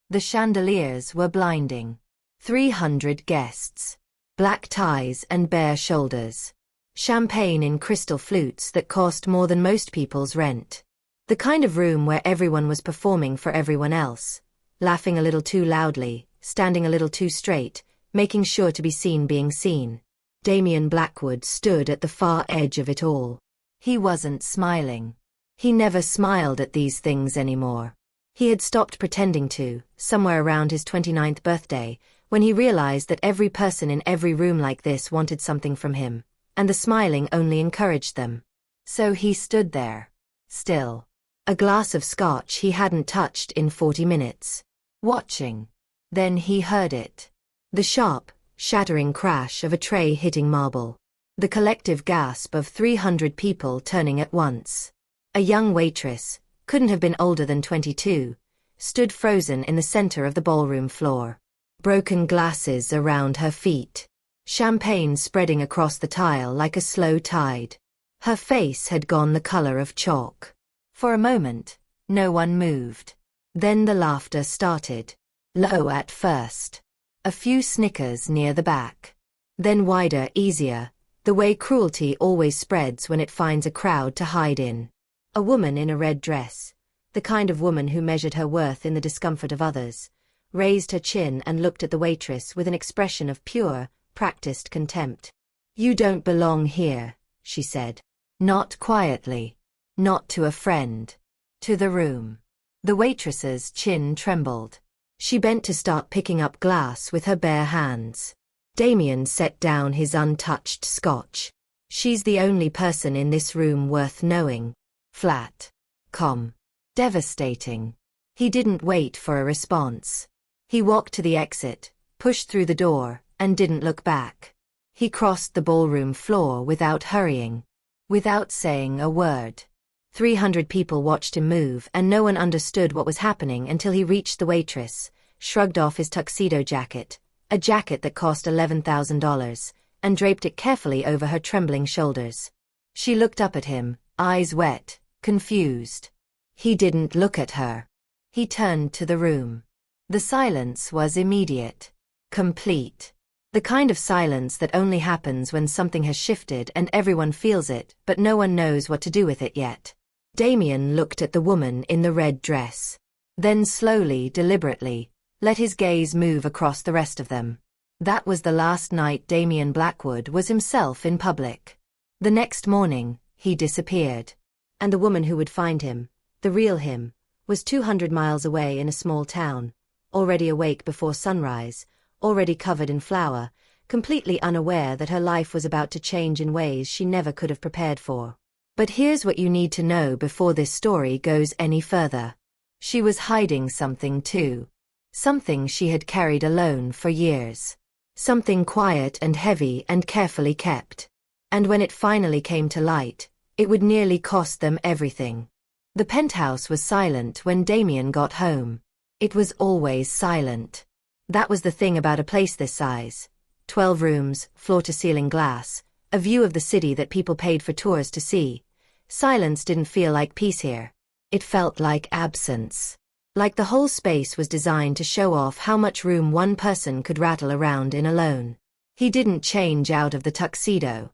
The chandeliers were blinding. 300 guests. Black ties and bare shoulders. Champagne in crystal flutes that cost more than most people's rent. The kind of room where everyone was performing for everyone else, laughing a little too loudly, standing a little too straight, making sure to be seen being seen. Damien Blackwood stood at the far edge of it all. He wasn't smiling. He never smiled at these things anymore. He had stopped pretending to, somewhere around his 29th birthday, when he realized that every person in every room like this wanted something from him, and the smiling only encouraged them. So he stood there. Still. A glass of scotch he hadn't touched in 40 minutes. Watching. Then he heard it. The sharp, shattering crash of a tray hitting marble. The collective gasp of 300 people turning at once. A young waitress, couldn't have been older than 22, stood frozen in the center of the ballroom floor. Broken glasses around her feet. Champagne spreading across the tile like a slow tide. Her face had gone the color of chalk. For a moment, no one moved. Then the laughter started. Low at first. A few snickers near the back. Then wider, easier, the way cruelty always spreads when it finds a crowd to hide in. A woman in a red dress, the kind of woman who measured her worth in the discomfort of others, raised her chin and looked at the waitress with an expression of pure, practiced contempt. "You don't belong here," she said. Not quietly. Not to a friend. To the room. The waitress's chin trembled. She bent to start picking up glass with her bare hands. Damien set down his untouched scotch. "She's the only person in this room worth knowing." Flat. Calm. Devastating. He didn't wait for a response. He walked to the exit, pushed through the door, and didn't look back. He crossed the ballroom floor without hurrying. Without saying a word. 300 people watched him move and no one understood what was happening until he reached the waitress, shrugged off his tuxedo jacket, a jacket that cost $11,000, and draped it carefully over her trembling shoulders. She looked up at him, eyes wet, confused. He didn't look at her. He turned to the room. The silence was immediate. Complete. The kind of silence that only happens when something has shifted and everyone feels it, but no one knows what to do with it yet. Damien looked at the woman in the red dress. Then slowly, deliberately, let his gaze move across the rest of them. That was the last night Damien Blackwood was himself in public. The next morning, he disappeared. And the woman who would find him, the real him, was 200 miles away in a small town, already awake before sunrise, already covered in flour, completely unaware that her life was about to change in ways she never could have prepared for. But here's what you need to know before this story goes any further. She was hiding something too. Something she had carried alone for years. Something quiet and heavy and carefully kept. And when it finally came to light, it would nearly cost them everything. The penthouse was silent when Damien got home. It was always silent. That was the thing about a place this size. 12 rooms, floor-to-ceiling glass, a view of the city that people paid for tours to see. Silence didn't feel like peace here. It felt like absence. Like the whole space was designed to show off how much room one person could rattle around in alone. He didn't change out of the tuxedo.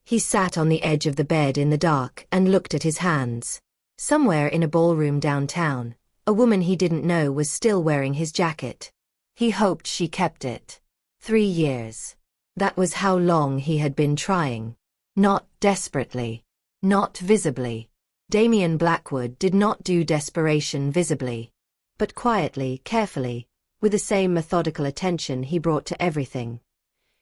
He sat on the edge of the bed in the dark and looked at his hands. Somewhere in a ballroom downtown, a woman he didn't know was still wearing his jacket. He hoped she kept it. 3 years. That was how long he had been trying. Not desperately. Not visibly. Damien Blackwood did not do desperation visibly. But quietly, carefully, with the same methodical attention he brought to everything.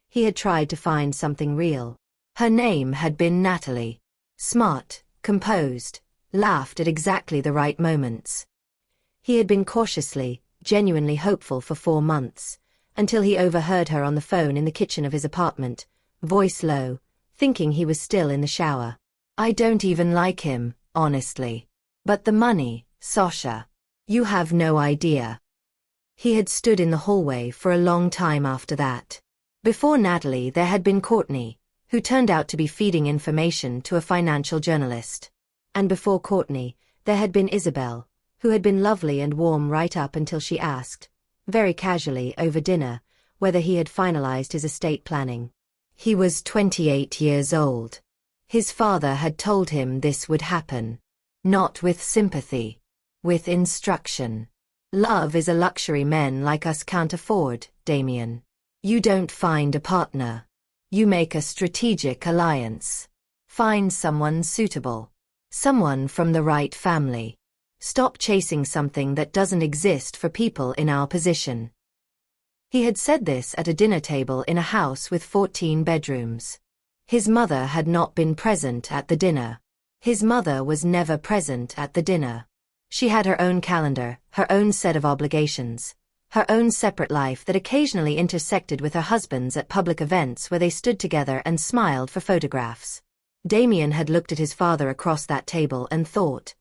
He had tried to find something real. Her name had been Natalie. Smart, composed, laughed at exactly the right moments. He had been cautiously, genuinely hopeful for 4 months, until he overheard her on the phone in the kitchen of his apartment, voice low, thinking he was still in the shower. "I don't even like him, honestly. But the money, Sasha. You have no idea." He had stood in the hallway for a long time after that. Before Natalie there had been Courtney, who turned out to be feeding information to a financial journalist. And before Courtney, there had been Isabel, who had been lovely and warm right up until she asked, very casually over dinner, whether he had finalized his estate planning. He was 28 years old. His father had told him this would happen. Not with sympathy. With instruction. Love is a luxury men like us can't afford, Damien. You don't find a partner. You make a strategic alliance. Find someone suitable. Someone from the right family. Stop chasing something that doesn't exist for people in our position. He had said this at a dinner table in a house with 14 bedrooms. His mother had not been present at the dinner. His mother was never present at the dinner. She had her own calendar, her own set of obligations, her own separate life that occasionally intersected with her husband's at public events where they stood together and smiled for photographs. Damien had looked at his father across that table and thought,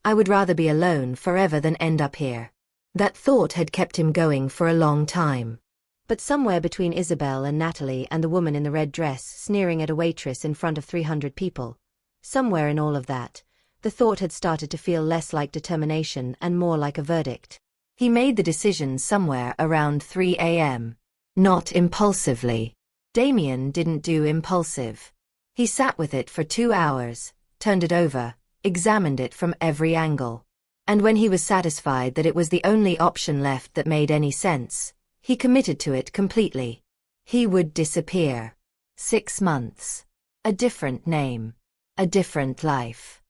I would rather be alone forever than end up here. That thought had kept him going for a long time. But somewhere between Isabel and Natalie and the woman in the red dress sneering at a waitress in front of 300 people, somewhere in all of that, the thought had started to feel less like determination and more like a verdict. He made the decision somewhere around 3 a.m. Not impulsively. Damien didn't do impulsive. He sat with it for 2 hours, turned it over, examined it from every angle. And when he was satisfied that it was the only option left that made any sense, he committed to it completely. He would disappear. 6 months. A different name. A different life.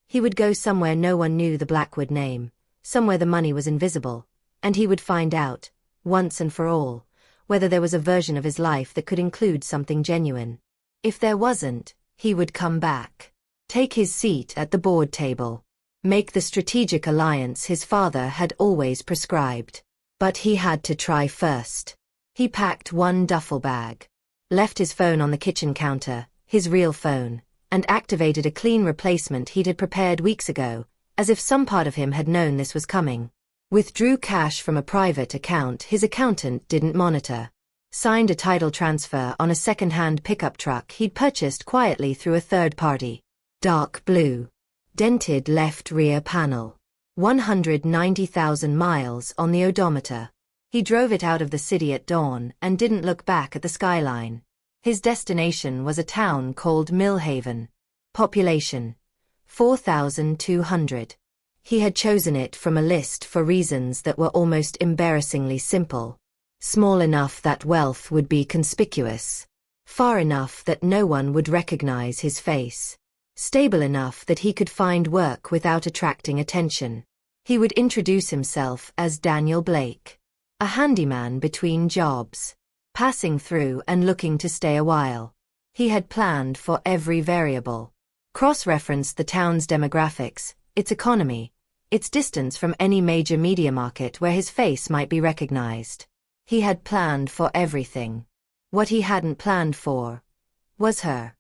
He would go somewhere no one knew the Blackwood name, somewhere the money was invisible, and he would find out, once and for all, whether there was a version of his life that could include something genuine. If there wasn't, he would come back. Take his seat at the board table. Make the strategic alliance his father had always prescribed. But he had to try first. He packed one duffel bag, left his phone on the kitchen counter, his real phone, and activated a clean replacement he'd had prepared weeks ago, as if some part of him had known this was coming. Withdrew cash from a private account his accountant didn't monitor. Signed a title transfer on a second-hand pickup truck he'd purchased quietly through a third party. Dark blue. Dented left rear panel. 190,000 miles on the odometer. He drove it out of the city at dawn and didn't look back at the skyline. His destination was a town called Millhaven. Population 4,200. He had chosen it from a list for reasons that were almost embarrassingly simple. Small enough that wealth would be conspicuous. Far enough that no one would recognize his face. Stable enough that he could find work without attracting attention. He would introduce himself as Daniel Blake. A handyman between jobs. Passing through and looking to stay a while. He had planned for every variable. Cross-referenced the town's demographics, its economy, its distance from any major media market where his face might be recognized. He had planned for everything. What he hadn't planned for was her.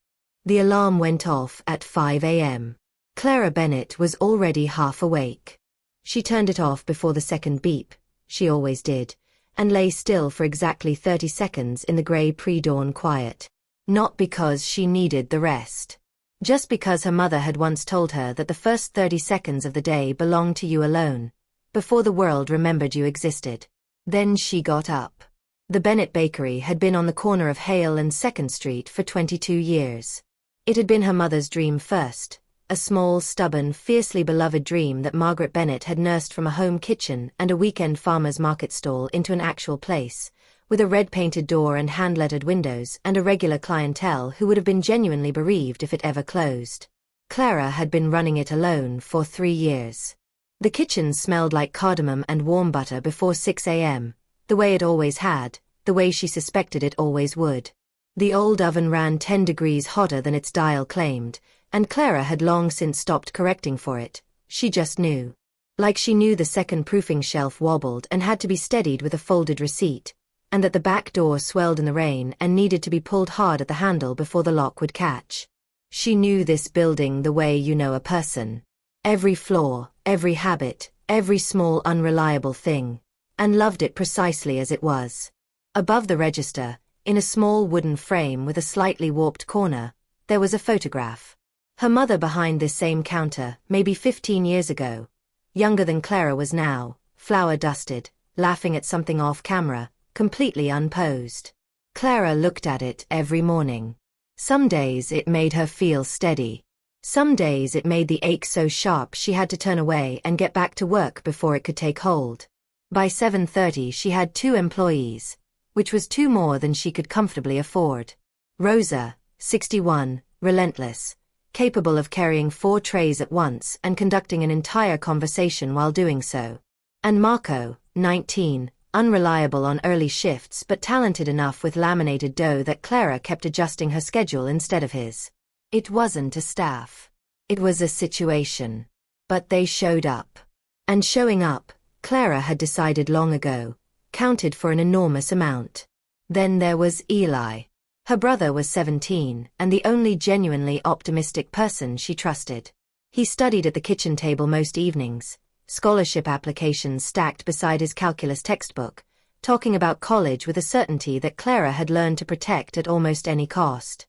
The alarm went off at 5 a.m. Clara Bennett was already half awake. She turned it off before the second beep, she always did, and lay still for exactly 30 seconds in the grey pre-dawn quiet. Not because she needed the rest. Just because her mother had once told her that the first 30 seconds of the day belonged to you alone, before the world remembered you existed. Then she got up. The Bennett Bakery had been on the corner of Hale and 2nd Street for 22 years. It had been her mother's dream first, a small, stubborn, fiercely beloved dream that Margaret Bennett had nursed from a home kitchen and a weekend farmer's market stall into an actual place, with a red-painted door and hand-lettered windows and a regular clientele who would have been genuinely bereaved if it ever closed. Clara had been running it alone for 3 years. The kitchen smelled like cardamom and warm butter before 6 a.m., the way it always had, the way she suspected it always would. The old oven ran 10 degrees hotter than its dial claimed, and Clara had long since stopped correcting for it. She just knew. Like she knew the second proofing shelf wobbled and had to be steadied with a folded receipt, and that the back door swelled in the rain and needed to be pulled hard at the handle before the lock would catch. She knew this building the way you know a person. Every flaw, every habit, every small unreliable thing, and loved it precisely as it was. Above the register, in a small wooden frame with a slightly warped corner, there was a photograph. Her mother behind this same counter, maybe 15 years ago. younger than Clara was now, flour-dusted, laughing at something off camera, completely unposed. Clara looked at it every morning. Some days it made her feel steady. Some days it made the ache so sharp she had to turn away and get back to work before it could take hold. By 7:30 she had 2 employees, which was 2 more than she could comfortably afford. Rosa, 61, relentless, capable of carrying 4 trays at once and conducting an entire conversation while doing so. And Marco, 19, unreliable on early shifts but talented enough with laminated dough that Clara kept adjusting her schedule instead of his. It wasn't a staff. It was a situation. But they showed up. And showing up, Clara had decided long ago, counted for an enormous amount. Then there was Eli. Her brother was 17 and the only genuinely optimistic person she trusted. He studied at the kitchen table most evenings, scholarship applications stacked beside his calculus textbook, talking about college with a certainty that Clara had learned to protect at almost any cost.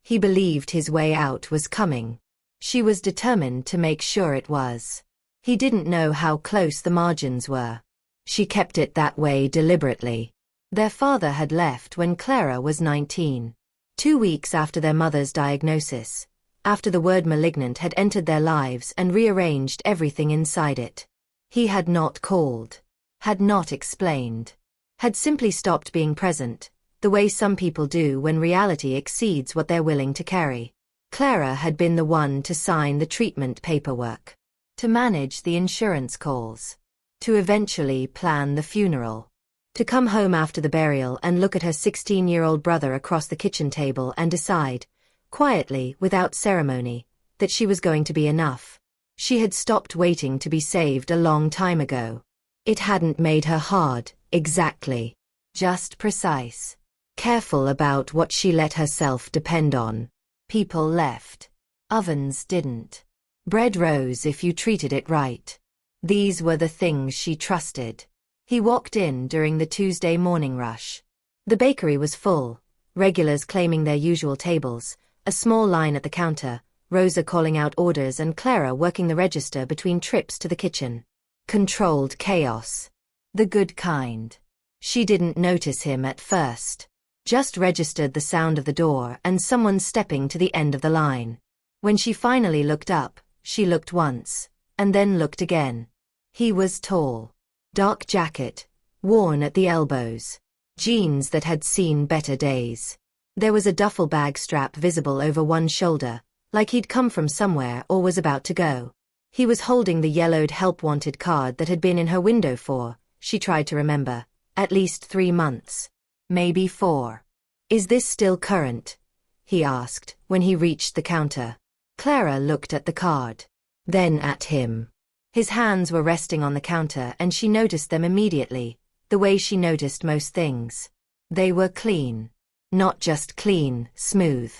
He believed his way out was coming. She was determined to make sure it was. He didn't know how close the margins were. She kept it that way deliberately. Their father had left when Clara was 19. 2 weeks after their mother's diagnosis, after the word malignant had entered their lives and rearranged everything inside it. He had not called, had not explained, had simply stopped being present, the way some people do when reality exceeds what they're willing to carry. Clara had been the one to sign the treatment paperwork, to manage the insurance calls, to eventually plan the funeral, to come home after the burial and look at her 16-year-old brother across the kitchen table and decide, quietly, without ceremony, that she was going to be enough. She had stopped waiting to be saved a long time ago. It hadn't made her hard, exactly. Just precise. Careful about what she let herself depend on. People left. Ovens didn't. Bread rose if you treated it right. These were the things she trusted. He walked in during the Tuesday morning rush. The bakery was full, regulars claiming their usual tables, a small line at the counter, Rosa calling out orders and Clara working the register between trips to the kitchen. Controlled chaos. The good kind. She didn't notice him at first. Just registered the sound of the door and someone stepping to the end of the line. When she finally looked up, she looked once, and then looked again. He was tall. Dark jacket, worn at the elbows. Jeans that had seen better days. There was a duffel bag strap visible over one shoulder, like he'd come from somewhere or was about to go. He was holding the yellowed help wanted card that had been in her window for, she tried to remember, at least 3 months. Maybe 4. Is this still current? He asked, when he reached the counter. Clara looked at the card. Then at him. His hands were resting on the counter and she noticed them immediately, the way she noticed most things. They were clean. Not just clean, smooth.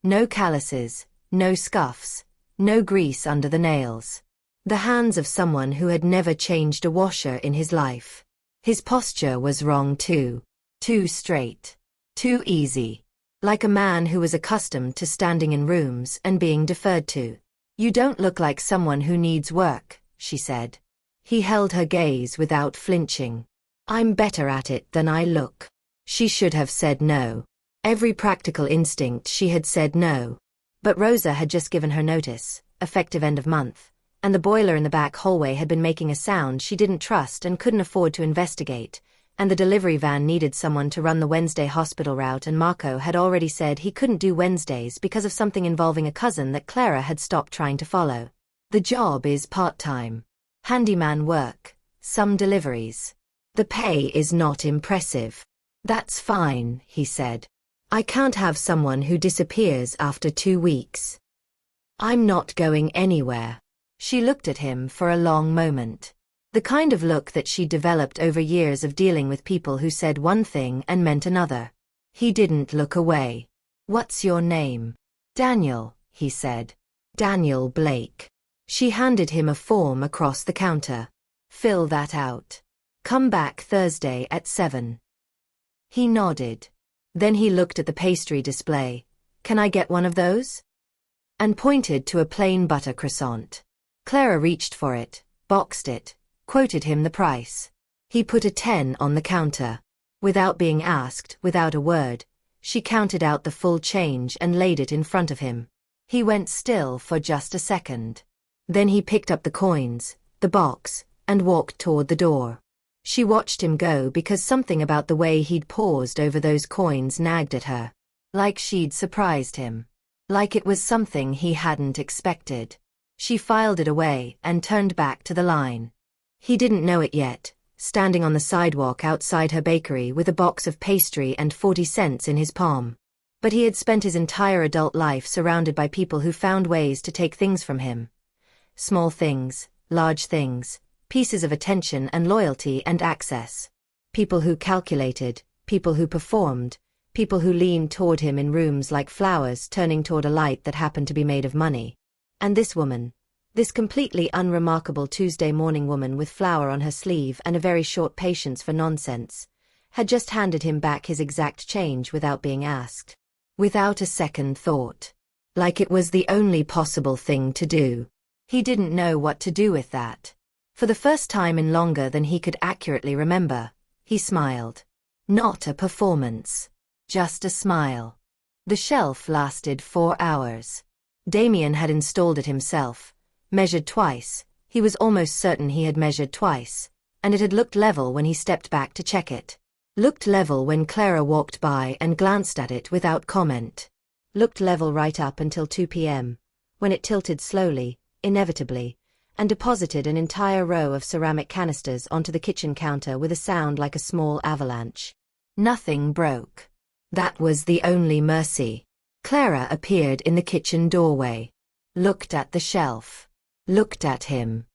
No calluses, no scuffs, no grease under the nails. The hands of someone who had never changed a washer in his life. His posture was wrong too. Too straight. Too easy. Like a man who was accustomed to standing in rooms and being deferred to. You don't look like someone who needs work, she said. He held her gaze without flinching. I'm better at it than I look. She should have said no. Every practical instinct she had said no. But Rosa had just given her notice, effective end of month, and the boiler in the back hallway had been making a sound she didn't trust and couldn't afford to investigate, and the delivery van needed someone to run the Wednesday hospital route and Marco had already said he couldn't do Wednesdays because of something involving a cousin that Clara had stopped trying to follow. The job is part-time. Handyman work, some deliveries. The pay is not impressive. That's fine, he said. I can't have someone who disappears after 2 weeks. I'm not going anywhere. She looked at him for a long moment. The kind of look that she'd developed over years of dealing with people who said one thing and meant another. He didn't look away. What's your name? Daniel, he said. Daniel Blake. She handed him a form across the counter. Fill that out. Come back Thursday at 7. He nodded. Then he looked at the pastry display. Can I get one of those? And pointed to a plain butter croissant. Clara reached for it, boxed it, quoted him the price. He put a 10 on the counter. Without being asked, without a word, she counted out the full change and laid it in front of him. He went still for just a second. Then he picked up the coins, the box, and walked toward the door. She watched him go because something about the way he'd paused over those coins nagged at her. Like she'd surprised him. Like it was something he hadn't expected. She filed it away and turned back to the line. He didn't know it yet, standing on the sidewalk outside her bakery with a box of pastry and 40 cents in his palm. But he had spent his entire adult life surrounded by people who found ways to take things from him. Small things, large things, pieces of attention and loyalty and access. People who calculated, people who performed, people who leaned toward him in rooms like flowers turning toward a light that happened to be made of money. And this woman, this completely unremarkable Tuesday morning woman with flour on her sleeve and a very short patience for nonsense, had just handed him back his exact change without being asked. Without a second thought. Like it was the only possible thing to do. He didn't know what to do with that. For the first time in longer than he could accurately remember, he smiled. Not a performance. Just a smile. The shelf lasted 4 hours. Damien had installed it himself, measured twice, he was almost certain he had measured twice, and it had looked level when he stepped back to check it. Looked level when Clara walked by and glanced at it without comment. Looked level right up until 2 p.m., when it tilted slowly, inevitably, and deposited an entire row of ceramic canisters onto the kitchen counter with a sound like a small avalanche. Nothing broke. That was the only mercy. Clara appeared in the kitchen doorway. Looked at the shelf. Looked at him.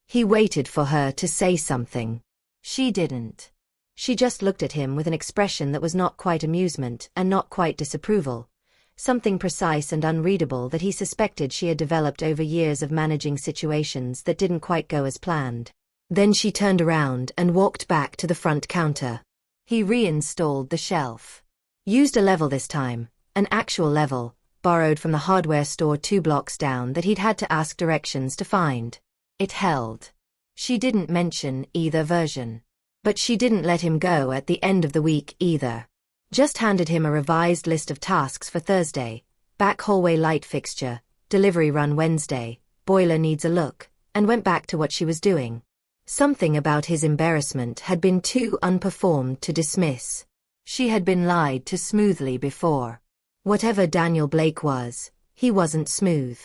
He waited for her to say something. She didn't. She just looked at him with an expression that was not quite amusement and not quite disapproval. Something precise and unreadable that he suspected she had developed over years of managing situations that didn't quite go as planned. Then she turned around and walked back to the front counter. He reinstalled the shelf. Used a level this time, an actual level, borrowed from the hardware store 2 blocks down that he'd had to ask directions to find. It held. She didn't mention either version. But she didn't let him go at the end of the week either. Just handed him a revised list of tasks for Thursday, back hallway light fixture, delivery run Wednesday, boiler needs a look, and went back to what she was doing. Something about his embarrassment had been too unperformed to dismiss. She had been lied to smoothly before. Whatever Daniel Blake was, he wasn't smooth.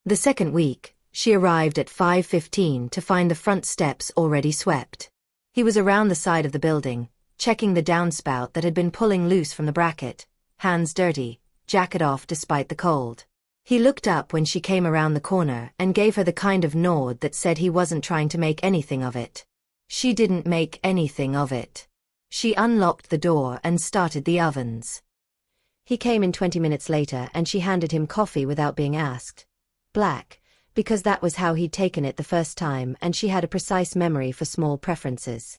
The second week, she arrived at 5:15 to find the front steps already swept. He was around the side of the building, checking the downspout that had been pulling loose from the bracket, hands dirty, jacket off despite the cold. He looked up when she came around the corner and gave her the kind of nod that said he wasn't trying to make anything of it. She didn't make anything of it. She unlocked the door and started the ovens. He came in 20 minutes later and she handed him coffee without being asked. Black, because that was how he'd taken it the first time and she had a precise memory for small preferences.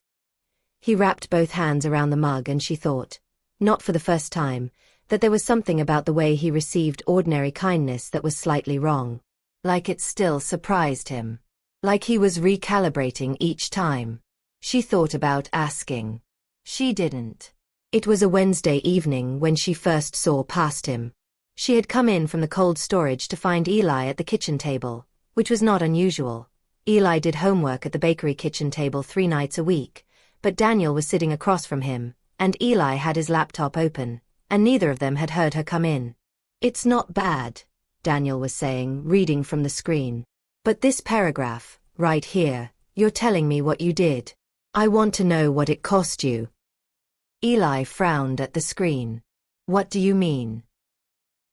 He wrapped both hands around the mug and she thought, not for the first time, that there was something about the way he received ordinary kindness that was slightly wrong. Like it still surprised him. Like he was recalibrating each time. She thought about asking. She didn't. It was a Wednesday evening when she first saw past him. She had come in from the cold storage to find Eli at the kitchen table, which was not unusual. Eli did homework at the bakery kitchen table 3 nights a week, but Daniel was sitting across from him, and Eli had his laptop open, and neither of them had heard her come in. "It's not bad," Daniel was saying, reading from the screen. "But this paragraph, right here, you're telling me what you did. I want to know what it cost you." Eli frowned at the screen. "What do you mean?"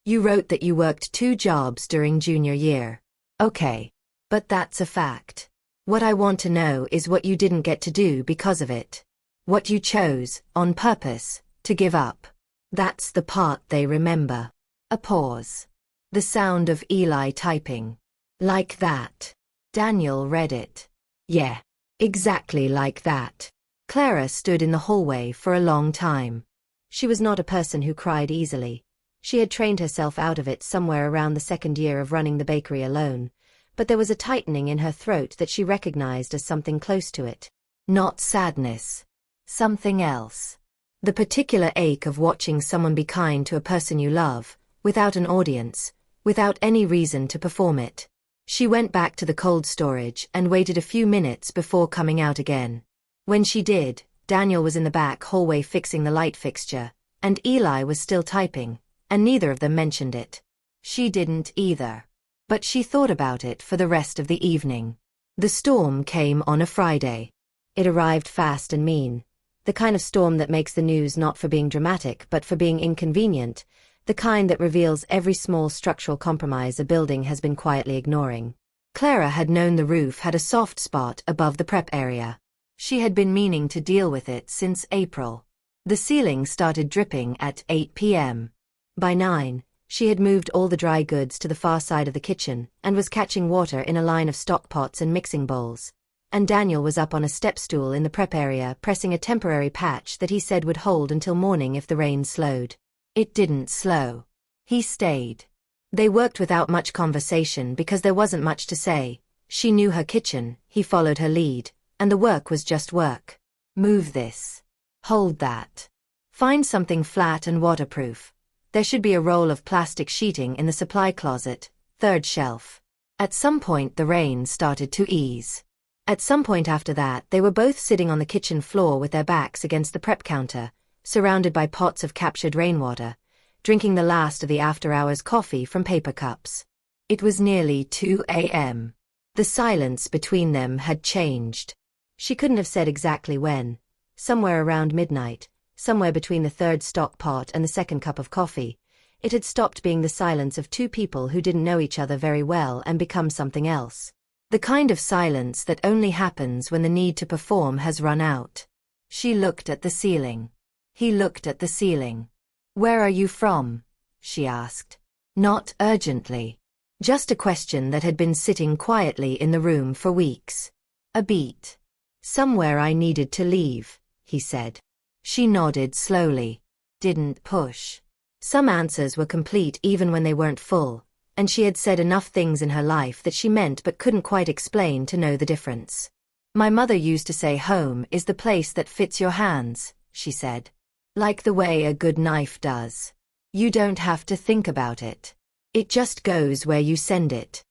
"You wrote that you worked 2 jobs during junior year. Okay. But that's a fact. What I want to know is what you didn't get to do because of it. What you chose, on purpose, to give up. That's the part they remember." A pause. The sound of Eli typing. "Like that." Daniel read it. "Yeah. Exactly like that." Clara stood in the hallway for a long time. She was not a person who cried easily. She had trained herself out of it somewhere around the second year of running the bakery alone, but there was a tightening in her throat that she recognized as something close to it. Not sadness. Something else. The particular ache of watching someone be kind to a person you love, without an audience, without any reason to perform it. She went back to the cold storage and waited a few minutes before coming out again. When she did, Daniel was in the back hallway fixing the light fixture, and Eli was still typing, and neither of them mentioned it. She didn't either. But she thought about it for the rest of the evening. The storm came on a Friday. It arrived fast and mean. The kind of storm that makes the news not for being dramatic but for being inconvenient, the kind that reveals every small structural compromise a building has been quietly ignoring. Clara had known the roof had a soft spot above the prep area. She had been meaning to deal with it since April. The ceiling started dripping at 8 p.m. By 9, she had moved all the dry goods to the far side of the kitchen and was catching water in a line of stock pots and mixing bowls. And Daniel was up on a step stool in the prep area pressing a temporary patch that he said would hold until morning if the rain slowed. It didn't slow. He stayed. They worked without much conversation because there wasn't much to say. She knew her kitchen, he followed her lead, and the work was just work. Move this. Hold that. Find something flat and waterproof. There should be a roll of plastic sheeting in the supply closet, third shelf. At some point the rain started to ease. At some point after that they were both sitting on the kitchen floor with their backs against the prep counter, surrounded by pots of captured rainwater, drinking the last of the after-hours coffee from paper cups. It was nearly 2 a.m. The silence between them had changed. She couldn't have said exactly when. Somewhere around midnight, somewhere between the third stock pot and the second cup of coffee, it had stopped being the silence of two people who didn't know each other very well and become something else. The kind of silence that only happens when the need to perform has run out. She looked at the ceiling. He looked at the ceiling. "Where are you from?" she asked. Not urgently. Just a question that had been sitting quietly in the room for weeks. A beat. "Somewhere I needed to leave," he said. She nodded slowly. Didn't push. Some answers were complete even when they weren't full, and she had said enough things in her life that she meant but couldn't quite explain to know the difference. "My mother used to say home is the place that fits your hands," she said. "Like the way a good knife does. You don't have to think about it. It just goes where you send it."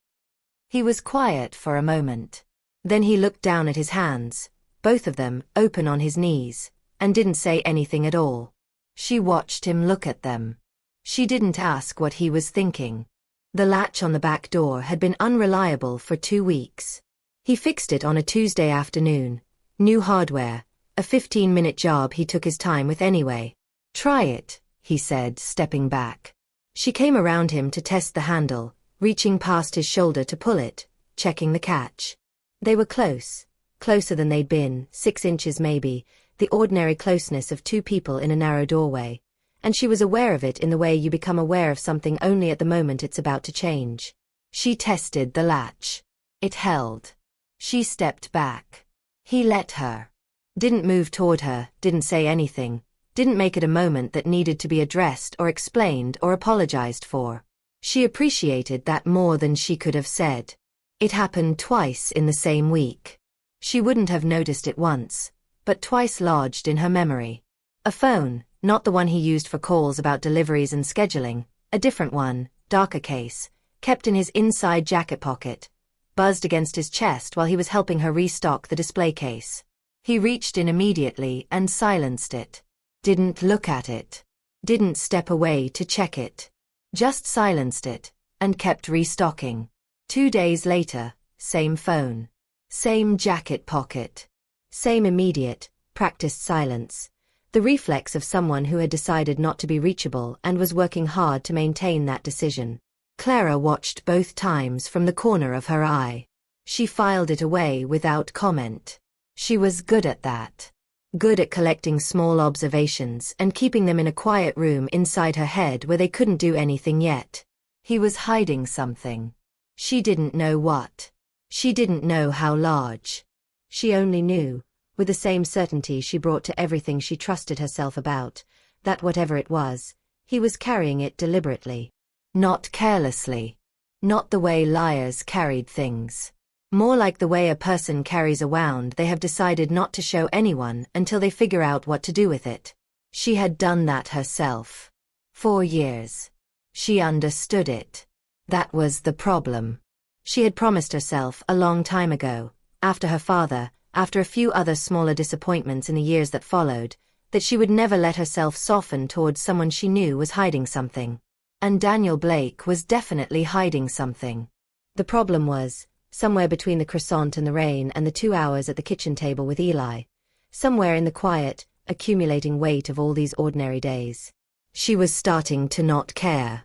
He was quiet for a moment. Then he looked down at his hands, both of them open on his knees, and didn't say anything at all. She watched him look at them. She didn't ask what he was thinking. The latch on the back door had been unreliable for 2 weeks. He fixed it on a Tuesday afternoon. New hardware. A 15-minute job he took his time with anyway. "Try it," he said, stepping back. She came around him to test the handle, reaching past his shoulder to pull it, checking the catch. They were close. Closer than they'd been, 6 inches maybe, the ordinary closeness of two people in a narrow doorway. And she was aware of it in the way you become aware of something only at the moment it's about to change. She tested the latch. It held. She stepped back. He let her. Didn't move toward her, didn't say anything, didn't make it a moment that needed to be addressed or explained or apologized for. She appreciated that more than she could have said. It happened twice in the same week. She wouldn't have noticed it once, but twice lodged in her memory. A phone, not the one he used for calls about deliveries and scheduling, a different one, darker case, kept in his inside jacket pocket, buzzed against his chest while he was helping her restock the display case. He reached in immediately and silenced it. Didn't look at it. Didn't step away to check it. Just silenced it, and kept restocking. 2 days later, same phone. Same jacket pocket. Same immediate, practiced silence. The reflex of someone who had decided not to be reachable and was working hard to maintain that decision. Clara watched both times from the corner of her eye. She filed it away without comment. She was good at that. Good at collecting small observations and keeping them in a quiet room inside her head where they couldn't do anything yet. He was hiding something. She didn't know what. She didn't know how large. She only knew, with the same certainty she brought to everything she trusted herself about, that whatever it was, he was carrying it deliberately. Not carelessly. Not the way liars carried things. More like the way a person carries a wound they have decided not to show anyone until they figure out what to do with it. She had done that herself. 4 years. She understood it. That was the problem. She had promised herself a long time ago, after her father, after a few other smaller disappointments in the years that followed, that she would never let herself soften towards someone she knew was hiding something. And Daniel Blake was definitely hiding something. The problem was, somewhere between the croissant and the rain and the 2 hours at the kitchen table with Eli, somewhere in the quiet, accumulating weight of all these ordinary days, she was starting to not care.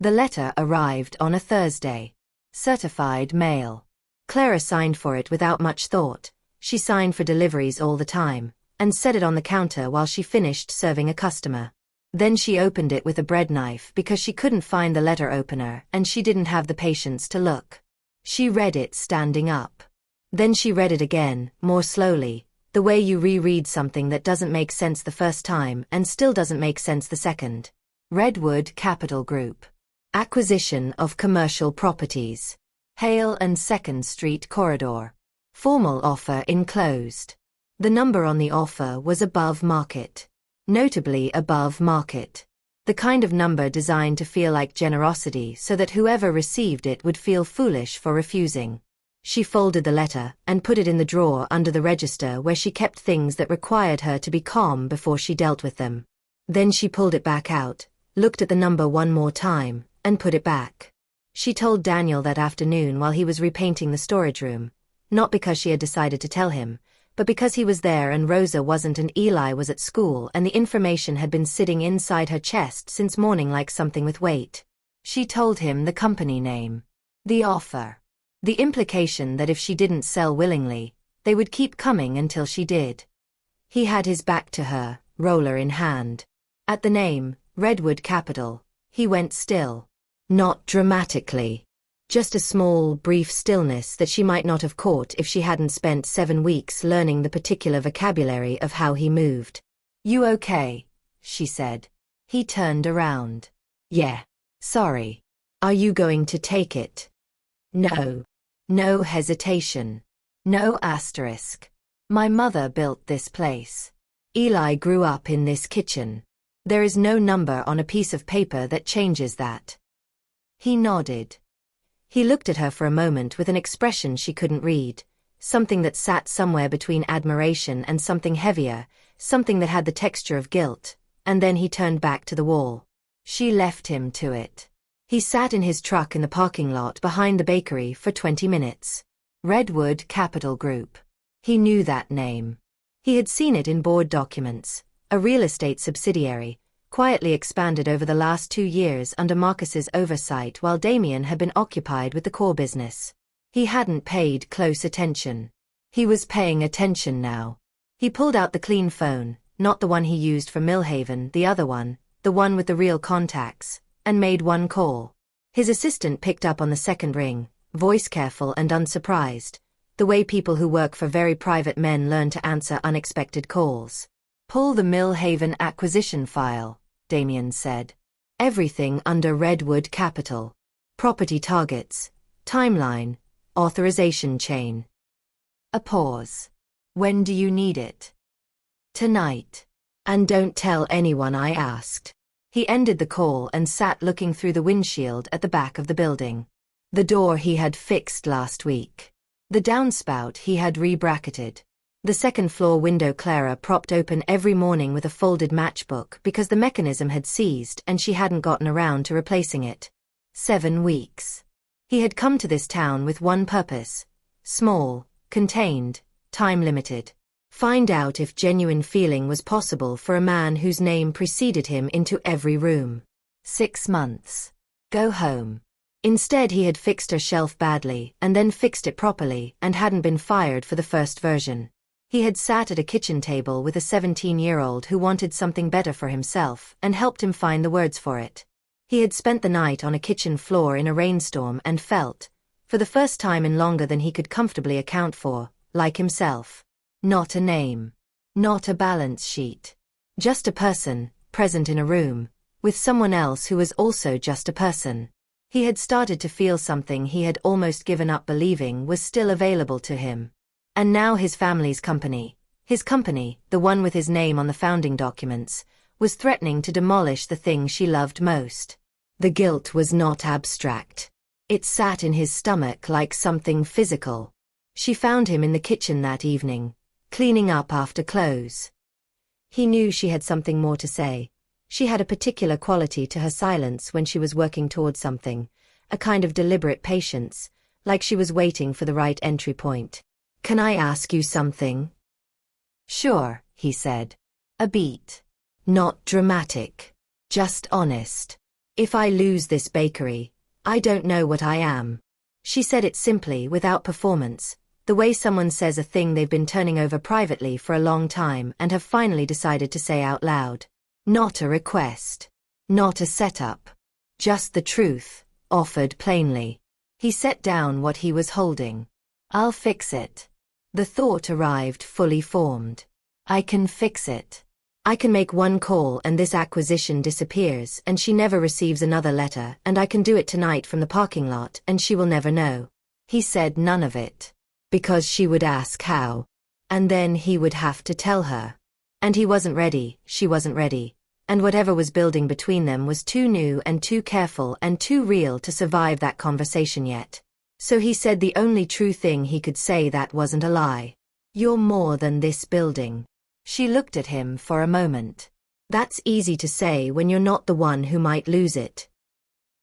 The letter arrived on a Thursday. Certified mail. Clara signed for it without much thought. She signed for deliveries all the time, and set it on the counter while she finished serving a customer. Then she opened it with a bread knife because she couldn't find the letter opener and she didn't have the patience to look. She read it standing up. Then she read it again, more slowly, the way you reread something that doesn't make sense the first time and still doesn't make sense the second. Redwood Capital Group. Acquisition of commercial properties. Hale and 2nd Street Corridor. Formal offer enclosed. The number on the offer was above market. Notably above market. The kind of number designed to feel like generosity so that whoever received it would feel foolish for refusing. She folded the letter and put it in the drawer under the register where she kept things that required her to be calm before she dealt with them. Then she pulled it back out, looked at the number one more time, and put it back. She told Daniel that afternoon while he was repainting the storage room, not because she had decided to tell him, but because he was there and Rosa wasn't and Eli was at school and the information had been sitting inside her chest since morning like something with weight. She told him the company name. The offer. The implication that if she didn't sell willingly, they would keep coming until she did. He had his back to her, roller in hand. At the name, Redwood Capital, he went still. Not dramatically. Just a small, brief stillness that she might not have caught if she hadn't spent 7 weeks learning the particular vocabulary of how he moved. "You okay?" she said. He turned around. "Yeah. Sorry. Are you going to take it?" "No." No hesitation. No asterisk. "My mother built this place. Eli grew up in this kitchen. There is no number on a piece of paper that changes that." He nodded. He looked at her for a moment with an expression she couldn't read, something that sat somewhere between admiration and something heavier, something that had the texture of guilt, and then he turned back to the wall. She left him to it. He sat in his truck in the parking lot behind the bakery for 20 minutes. Redwood Capital Group. He knew that name. He had seen it in board documents, a real estate subsidiary, quietly expanded over the last 2 years under Marcus's oversight while Damien had been occupied with the core business. He hadn't paid close attention. He was paying attention now. He pulled out the clean phone, not the one he used for Millhaven, the other one, the one with the real contacts, and made one call. His assistant picked up on the second ring, voice careful and unsurprised, the way people who work for very private men learn to answer unexpected calls. "Pull the Millhaven acquisition file," Damien said. "Everything under Redwood Capital. Property targets, timeline, authorization chain." A pause. "When do you need it?" "Tonight. And don't tell anyone I asked." He ended the call and sat looking through the windshield at the back of the building. The door he had fixed last week. The downspout he had re-bracketed. The second-floor window Clara propped open every morning with a folded matchbook because the mechanism had seized and she hadn't gotten around to replacing it. 7 weeks. He had come to this town with one purpose. Small, contained, time-limited. Find out if genuine feeling was possible for a man whose name preceded him into every room. 6 months. Go home. Instead he had fixed her shelf badly and then fixed it properly and hadn't been fired for the first version. He had sat at a kitchen table with a 17-year-old who wanted something better for himself and helped him find the words for it. He had spent the night on a kitchen floor in a rainstorm and felt, for the first time in longer than he could comfortably account for, like himself. Not a name. Not a balance sheet. Just a person, present in a room, with someone else who was also just a person. He had started to feel something he had almost given up believing was still available to him. And now his family's company, the one with his name on the founding documents, was threatening to demolish the thing she loved most. The guilt was not abstract. It sat in his stomach like something physical. She found him in the kitchen that evening, cleaning up after clothes. He knew she had something more to say. She had a particular quality to her silence when she was working towards something, a kind of deliberate patience, like she was waiting for the right entry point. "Can I ask you something?" "Sure," he said. A beat. Not dramatic. Just honest. "If I lose this bakery, I don't know what I am." She said it simply, without performance, the way someone says a thing they've been turning over privately for a long time and have finally decided to say out loud. Not a request. Not a setup. Just the truth, offered plainly. He set down what he was holding. "I'll fix it." The thought arrived fully formed. "I can fix it. I can make one call and this acquisition disappears and she never receives another letter, and I can do it tonight from the parking lot and she will never know." He said none of it. Because she would ask how. And then he would have to tell her. And he wasn't ready, she wasn't ready. And whatever was building between them was too new and too careful and too real to survive that conversation yet. So he said the only true thing he could say that wasn't a lie. "You're more than this building." She looked at him for a moment. "That's easy to say when you're not the one who might lose it."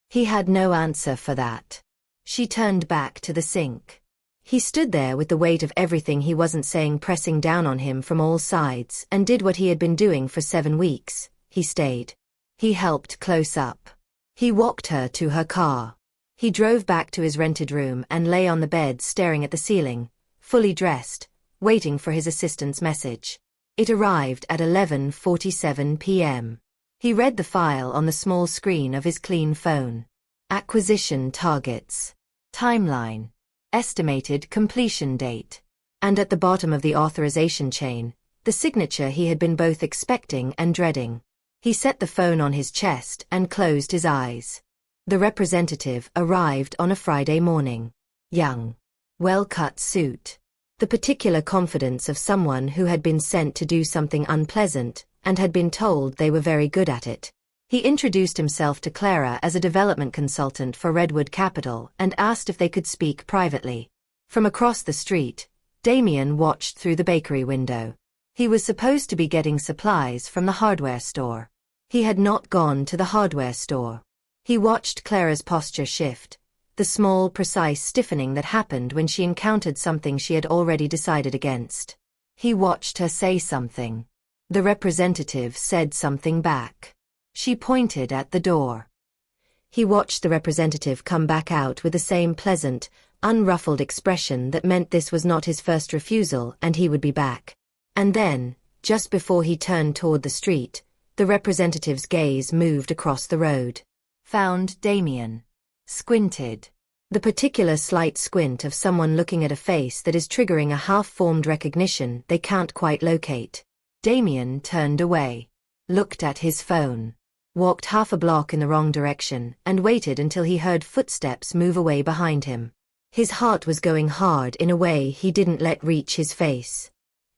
He had no answer for that. She turned back to the sink. He stood there with the weight of everything he wasn't saying pressing down on him from all sides and did what he had been doing for 7 weeks. He stayed. He helped close up. He walked her to her car. He drove back to his rented room and lay on the bed staring at the ceiling, fully dressed, waiting for his assistant's message. It arrived at 11:47 p.m. He read the file on the small screen of his clean phone. Acquisition targets. Timeline. Estimated completion date. And at the bottom of the authorization chain, the signature he had been both expecting and dreading. He set the phone on his chest and closed his eyes. The representative arrived on a Friday morning. Young. Well-cut suit. The particular confidence of someone who had been sent to do something unpleasant and had been told they were very good at it. He introduced himself to Clara as a development consultant for Redwood Capital and asked if they could speak privately. From across the street, Damien watched through the bakery window. He was supposed to be getting supplies from the hardware store. He had not gone to the hardware store. He watched Clara's posture shift, the small, precise stiffening that happened when she encountered something she had already decided against. He watched her say something. The representative said something back. She pointed at the door. He watched the representative come back out with the same pleasant, unruffled expression that meant this was not his first refusal and he would be back. And then, just before he turned toward the street, the representative's gaze moved across the road. Found Damien. Squinted. The particular slight squint of someone looking at a face that is triggering a half-formed recognition they can't quite locate. Damien turned away. Looked at his phone. Walked half a block in the wrong direction and waited until he heard footsteps move away behind him. His heart was going hard in a way he didn't let reach his face.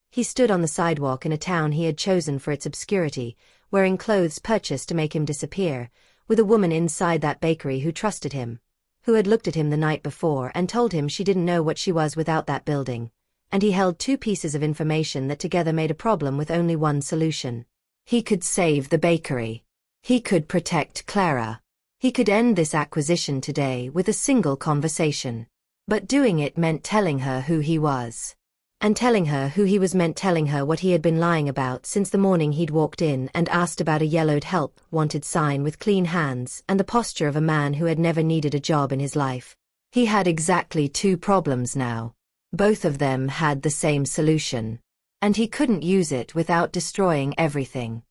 He stood on the sidewalk in a town he had chosen for its obscurity, wearing clothes purchased to make him disappear, with a woman inside that bakery who trusted him, who had looked at him the night before and told him she didn't know what she was without that building, and he held 2 pieces of information that together made a problem with only one solution. He could save the bakery. He could protect Clara. He could end this acquisition today with a single conversation. But doing it meant telling her who he was. And telling her who he was meant telling her what he had been lying about since the morning he'd walked in and asked about a yellowed help wanted sign with clean hands and the posture of a man who had never needed a job in his life. He had exactly 2 problems now. Both of them had the same solution. And he couldn't use it without destroying everything.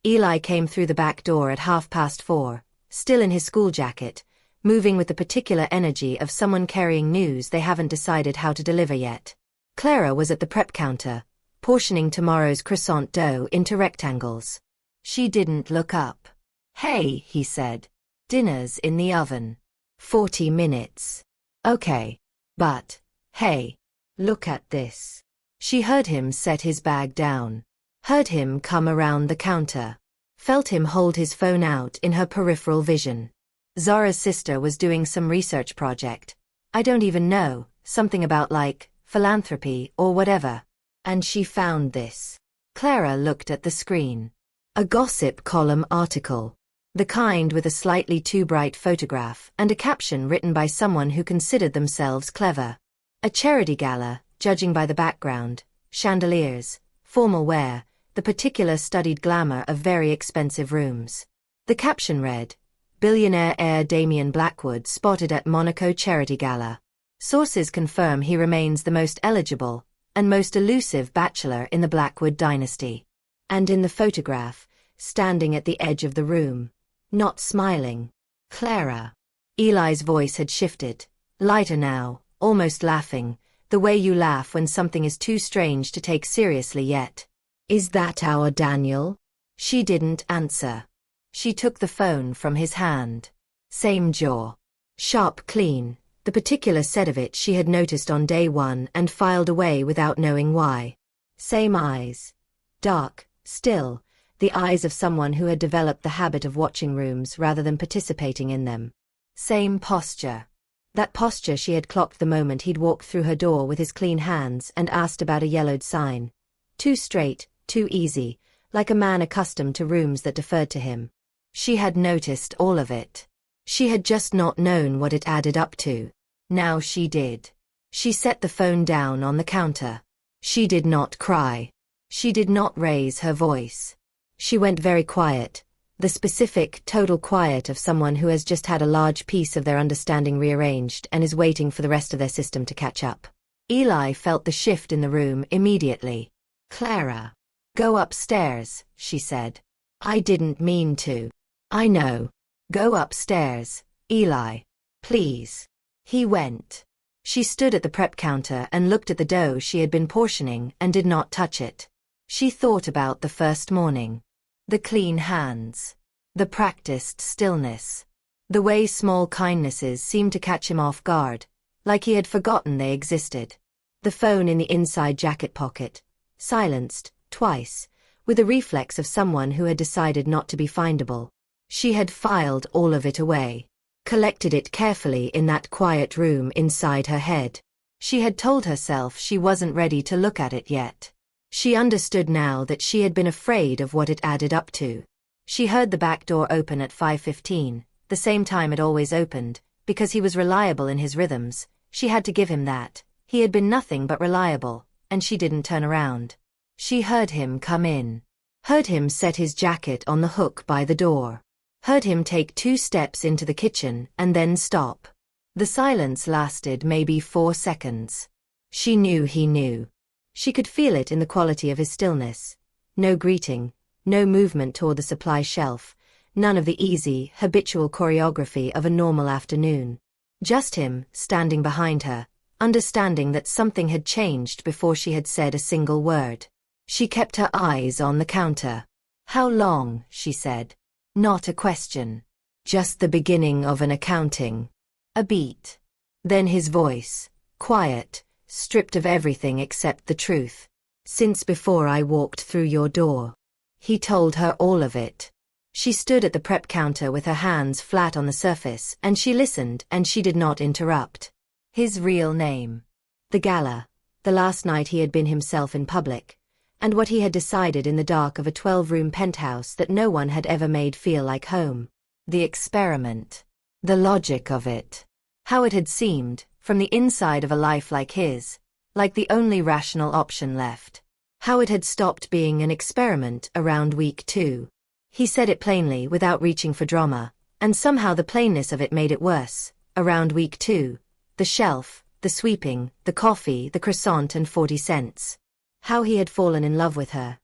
Eli came through the back door at 4:30, still in his school jacket, moving with the particular energy of someone carrying news they haven't decided how to deliver yet. Clara was at the prep counter, portioning tomorrow's croissant dough into rectangles. She didn't look up. "Hey," he said. "Dinner's in the oven." 40 minutes. Okay. But, hey, look at this. She heard him set his bag down. Heard him come around the counter. Felt him hold his phone out in her peripheral vision. Zara's sister was doing some research project. I don't even know, something about like, philanthropy or whatever. And she found this. Clara looked at the screen. A gossip column article. The kind with a slightly too bright photograph and a caption written by someone who considered themselves clever. A charity gala, judging by the background, chandeliers, formal wear, the particular studied glamour of very expensive rooms. The caption read, "Billionaire heir Damien Blackwood spotted at Monaco charity gala. Sources confirm he remains the most eligible and most elusive bachelor in the Blackwood dynasty." And in the photograph, standing at the edge of the room, not smiling, Clara. Eli's voice had shifted, lighter now, almost laughing, the way you laugh when something is too strange to take seriously yet. "Is that our Daniel?" She didn't answer. She took the phone from his hand. Same jaw. Sharp, clean, the particular set of it she had noticed on day one and filed away without knowing why. Same eyes. Dark, still, the eyes of someone who had developed the habit of watching rooms rather than participating in them. Same posture. That posture she had clocked the moment he'd walked through her door with his clean hands and asked about a yellowed sign. Too straight, too easy, like a man accustomed to rooms that deferred to him. She had noticed all of it. She had just not known what it added up to. Now she did. She set the phone down on the counter. She did not cry. She did not raise her voice. She went very quiet, the specific, total quiet of someone who has just had a large piece of their understanding rearranged and is waiting for the rest of their system to catch up. Eli felt the shift in the room immediately. "Clara. Go upstairs," she said. "I didn't mean to." "I know. Go upstairs, Eli. Please." He went. She stood at the prep counter and looked at the dough she had been portioning and did not touch it. She thought about the first morning. The clean hands. The practiced stillness. The way small kindnesses seemed to catch him off guard, like he had forgotten they existed. The phone in the inside jacket pocket, silenced, twice, with a reflex of someone who had decided not to be findable. She had filed all of it away, collected it carefully in that quiet room inside her head. She had told herself she wasn't ready to look at it yet. She understood now that she had been afraid of what it added up to. She heard the back door open at 5:15, the same time it always opened, because he was reliable in his rhythms. She had to give him that. He had been nothing but reliable, and she didn't turn around. She heard him come in. Heard him set his jacket on the hook by the door. Heard him take 2 steps into the kitchen and then stop. The silence lasted maybe 4 seconds. She knew he knew. She could feel it in the quality of his stillness. No greeting, no movement toward the supply shelf, none of the easy, habitual choreography of a normal afternoon. Just him, standing behind her, understanding that something had changed before she had said a single word. She kept her eyes on the counter. "How long?" she said. Not a question. Just the beginning of an accounting. A beat. Then his voice, quiet, stripped of everything except the truth. "Since before I walked through your door." He told her all of it. She stood at the prep counter with her hands flat on the surface and she listened and she did not interrupt. His real name. The gala. The last night he had been himself in public. And what he had decided in the dark of a 12-room penthouse that no one had ever made feel like home. The experiment. The logic of it. How it had seemed, from the inside of a life like his, like the only rational option left. How it had stopped being an experiment around week 2. He said it plainly without reaching for drama, and somehow the plainness of it made it worse. Around week 2. The shelf, the sweeping, the coffee, the croissant and 40 cents. How he had fallen in love with her.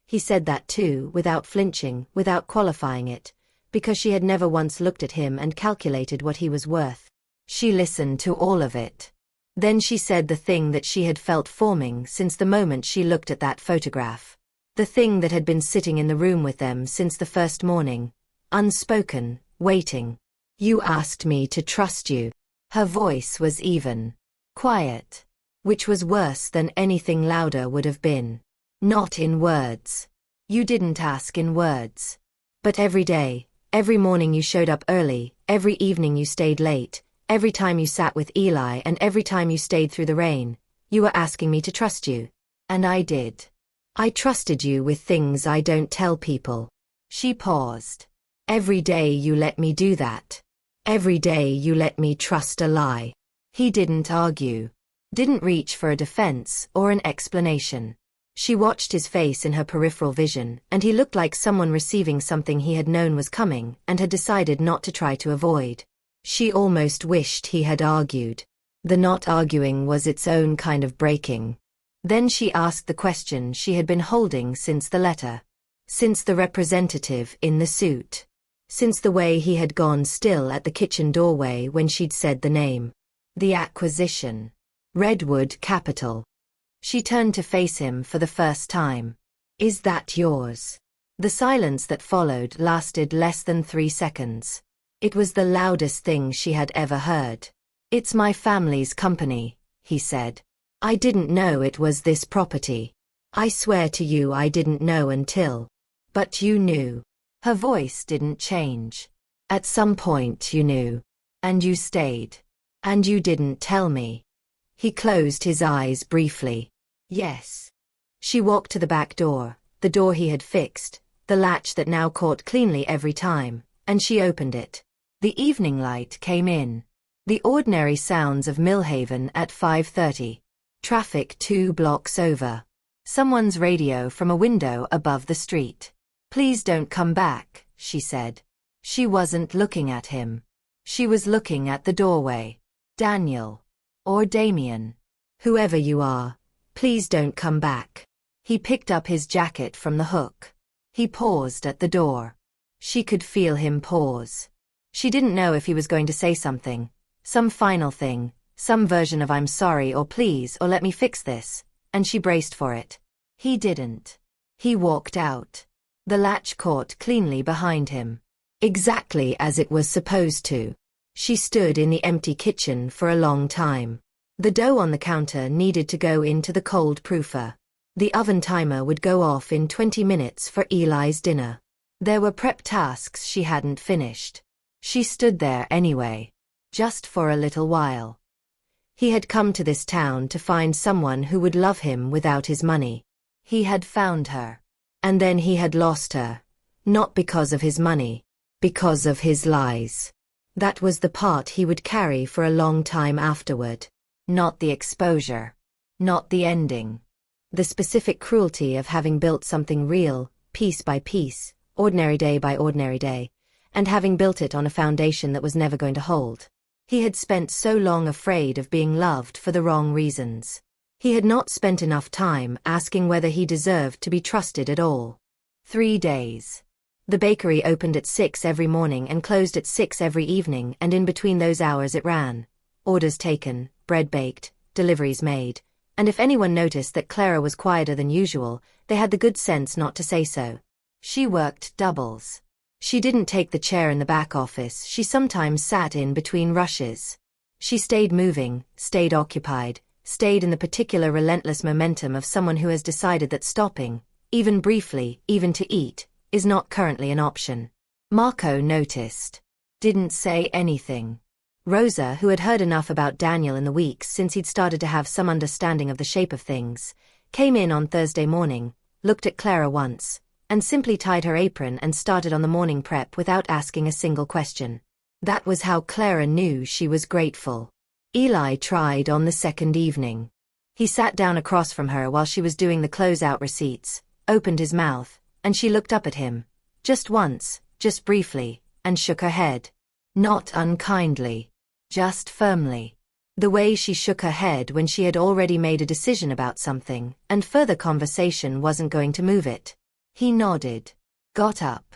He said that too, without flinching, without qualifying it, because she had never once looked at him and calculated what he was worth. She listened to all of it. Then she said the thing that she had felt forming since the moment she looked at that photograph. The thing that had been sitting in the room with them since the first morning. Unspoken, waiting. You asked me to trust you. Her voice was even, quiet, which was worse than anything louder would have been. Not in words. You didn't ask in words. But every day, every morning you showed up early, every evening you stayed late, every time you sat with Eli and every time you stayed through the rain, you were asking me to trust you. And I did. I trusted you with things I don't tell people. She paused. Every day you let me do that. Every day you let me trust a lie. He didn't argue. Didn't reach for a defense or an explanation. She watched his face in her peripheral vision, and he looked like someone receiving something he had known was coming and had decided not to try to avoid. She almost wished he had argued. The not arguing was its own kind of breaking. Then she asked the question she had been holding since the letter. Since the representative in the suit. Since the way he had gone still at the kitchen doorway when she'd said the name. The acquisition. Redwood Capital. She turned to face him for the first time. Is that yours? The silence that followed lasted less than 3 seconds. It was the loudest thing she had ever heard. It's my family's company, he said. I didn't know it was this property. I swear to you I didn't know until. But you knew. Her voice didn't change. At some point you knew. And you stayed. And you didn't tell me. He closed his eyes briefly. Yes. She walked to the back door, the door he had fixed, the latch that now caught cleanly every time, and she opened it. The evening light came in. The ordinary sounds of Millhaven at 5:30. Traffic 2 blocks over. Someone's radio from a window above the street. Please don't come back, she said. She wasn't looking at him. She was looking at the doorway. Daniel. Or Damien. Whoever you are, please don't come back. He picked up his jacket from the hook. He paused at the door. She could feel him pause. She didn't know if he was going to say something, some final thing, some version of I'm sorry or please or let me fix this, and she braced for it. He didn't. He walked out. The latch caught cleanly behind him. Exactly as it was supposed to. She stood in the empty kitchen for a long time. The dough on the counter needed to go into the cold proofer. The oven timer would go off in 20 minutes for Eli's dinner. There were prep tasks she hadn't finished. She stood there anyway. Just for a little while. He had come to this town to find someone who would love him without his money. He had found her. And then he had lost her. Not because of his money. Because of his lies. That was the part he would carry for a long time afterward. Not the exposure. Not the ending. The specific cruelty of having built something real, piece by piece, ordinary day by ordinary day, and having built it on a foundation that was never going to hold. He had spent so long afraid of being loved for the wrong reasons. He had not spent enough time asking whether he deserved to be trusted at all. 3 days. The bakery opened at 6 every morning and closed at 6 every evening, and in between those hours it ran. Orders taken, bread baked, deliveries made, and if anyone noticed that Clara was quieter than usual, they had the good sense not to say so. She worked doubles. She didn't take the chair in the back office she sometimes sat in between rushes. She stayed moving, stayed occupied, stayed in the particular relentless momentum of someone who has decided that stopping, even briefly, even to eat, is not currently an option. Marco noticed. Didn't say anything. Rosa, who had heard enough about Daniel in the weeks since he'd started to have some understanding of the shape of things, came in on Thursday morning, looked at Clara once, and simply tied her apron and started on the morning prep without asking a single question. That was how Clara knew she was grateful. Eli tried on the second evening. He sat down across from her while she was doing the closeout receipts, opened his mouth, and she looked up at him. Just once, just briefly, and shook her head. Not unkindly. Just firmly. The way she shook her head when she had already made a decision about something, and further conversation wasn't going to move it. He nodded. Got up.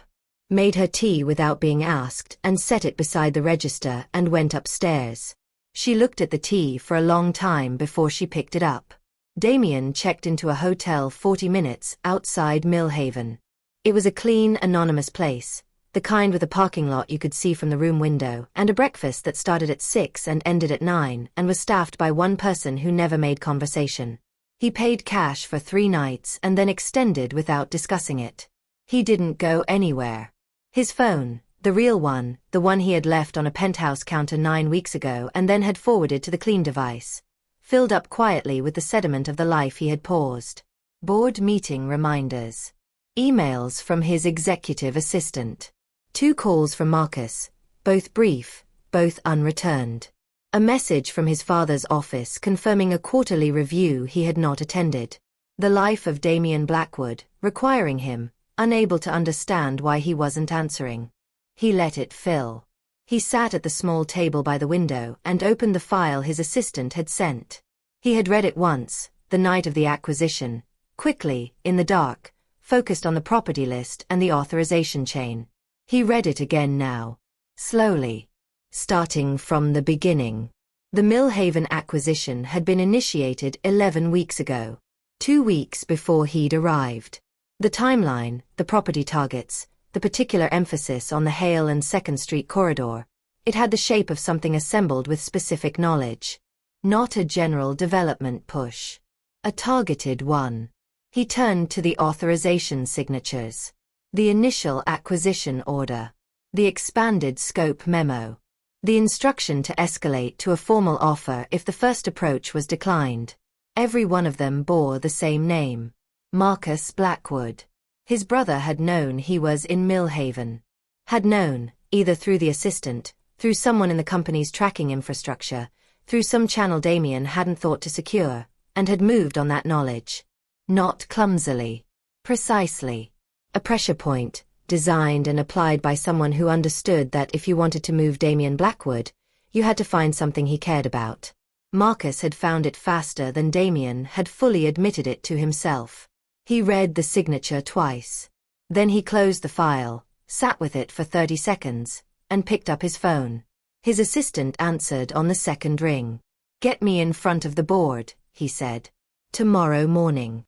Made her tea without being asked and set it beside the register and went upstairs. She looked at the tea for a long time before she picked it up. Damien checked into a hotel 40 minutes outside Millhaven. It was a clean, anonymous place, the kind with a parking lot you could see from the room window, and a breakfast that started at 6 and ended at 9 and was staffed by one person who never made conversation. He paid cash for 3 nights and then extended without discussing it. He didn't go anywhere. His phone, the real one, the one he had left on a penthouse counter 9 weeks ago and then had forwarded to the clean device, filled up quietly with the sediment of the life he had paused. Board meeting reminders. Emails from his executive assistant. 2 calls from Marcus, both brief, both unreturned. A message from his father's office confirming a quarterly review he had not attended. The life of Damien Blackwood, requiring him, unable to understand why he wasn't answering. He let it fill. He sat at the small table by the window and opened the file his assistant had sent. He had read it once, the night of the acquisition, quickly, in the dark, focused on the property list and the authorization chain. He read it again now. Slowly. Starting from the beginning. The Millhaven acquisition had been initiated 11 weeks ago. 2 weeks before he'd arrived. The timeline, the property targets, the particular emphasis on the Hale and 2nd Street corridor. It had the shape of something assembled with specific knowledge. Not a general development push. A targeted one. He turned to the authorization signatures. The initial acquisition order. The expanded scope memo. The instruction to escalate to a formal offer if the first approach was declined. Every one of them bore the same name. Marcus Blackwood. His brother had known he was in Millhaven. Had known, either through the assistant, through someone in the company's tracking infrastructure, through some channel Damien hadn't thought to secure, and had moved on that knowledge. Not clumsily. Precisely. A pressure point, designed and applied by someone who understood that if you wanted to move Damien Blackwood, you had to find something he cared about. Marcus had found it faster than Damien had fully admitted it to himself. He read the signature twice. Then he closed the file, sat with it for 30 seconds, and picked up his phone. His assistant answered on the second ring. "Get me in front of the board," he said. "Tomorrow morning."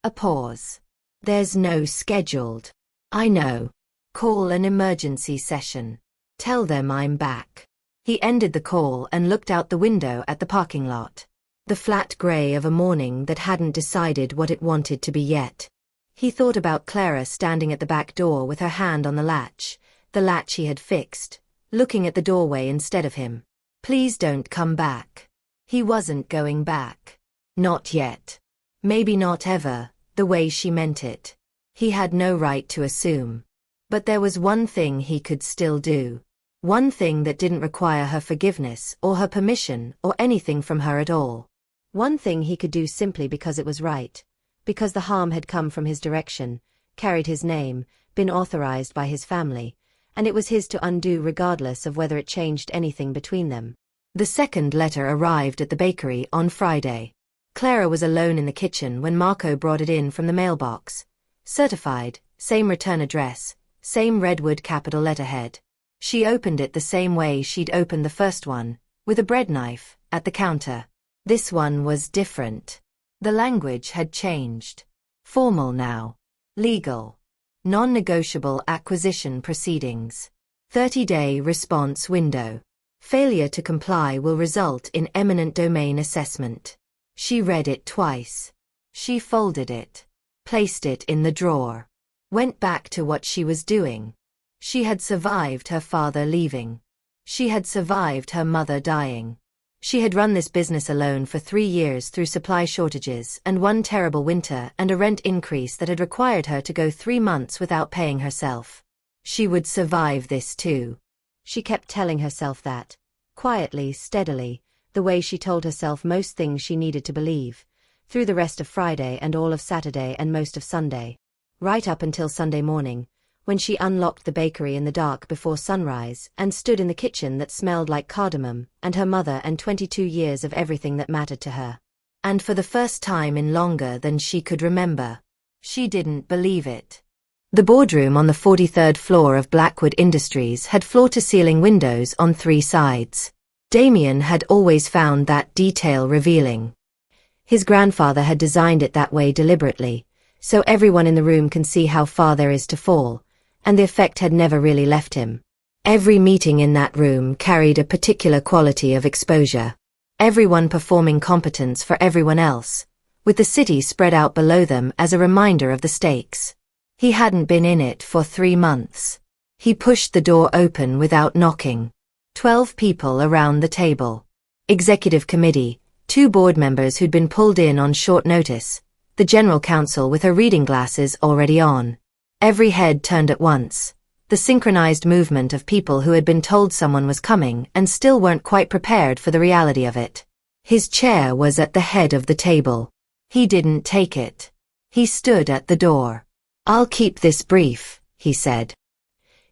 A pause. "There's no scheduled." "I know. Call an emergency session. Tell them I'm back." He ended the call and looked out the window at the parking lot. The flat grey of a morning that hadn't decided what it wanted to be yet. He thought about Clara standing at the back door with her hand on the latch he had fixed, looking at the doorway instead of him. Please don't come back. He wasn't going back. Not yet. Maybe not ever, the way she meant it. He had no right to assume. But there was one thing he could still do. One thing that didn't require her forgiveness or her permission or anything from her at all. One thing he could do simply because it was right, because the harm had come from his direction, carried his name, been authorized by his family, and it was his to undo regardless of whether it changed anything between them. The second letter arrived at the bakery on Friday. Clara was alone in the kitchen when Marco brought it in from the mailbox. Certified, same return address, same redwood capital letterhead. She opened it the same way she'd opened the first one, with a bread knife, at the counter. This one was different. The language had changed. Formal now. Legal. Non-negotiable acquisition proceedings. 30-day response window. Failure to comply will result in eminent domain assessment. She read it twice. She folded it. Placed it in the drawer. Went back to what she was doing. She had survived her father leaving. She had survived her mother dying. She had run this business alone for 3 years through supply shortages and one terrible winter and a rent increase that had required her to go 3 months without paying herself. She would survive this too. She kept telling herself that, quietly, steadily, the way she told herself most things she needed to believe, through the rest of Friday and all of Saturday and most of Sunday. Right up until Sunday morning, when she unlocked the bakery in the dark before sunrise and stood in the kitchen that smelled like cardamom and her mother and 22 years of everything that mattered to her. And for the first time in longer than she could remember, she didn't believe it. The boardroom on the 43rd floor of Blackwood Industries had floor-to-ceiling windows on 3 sides. Damien had always found that detail revealing. His grandfather had designed it that way deliberately, so everyone in the room can see how far there is to fall, and the effect had never really left him. Every meeting in that room carried a particular quality of exposure. Everyone performing competence for everyone else, with the city spread out below them as a reminder of the stakes. He hadn't been in it for 3 months. He pushed the door open without knocking. 12 people around the table. Executive committee, 2 board members who'd been pulled in on short notice, the general counsel with her reading glasses already on. Every head turned at once. The synchronized movement of people who had been told someone was coming and still weren't quite prepared for the reality of it. His chair was at the head of the table. He didn't take it. He stood at the door. "I'll keep this brief," he said.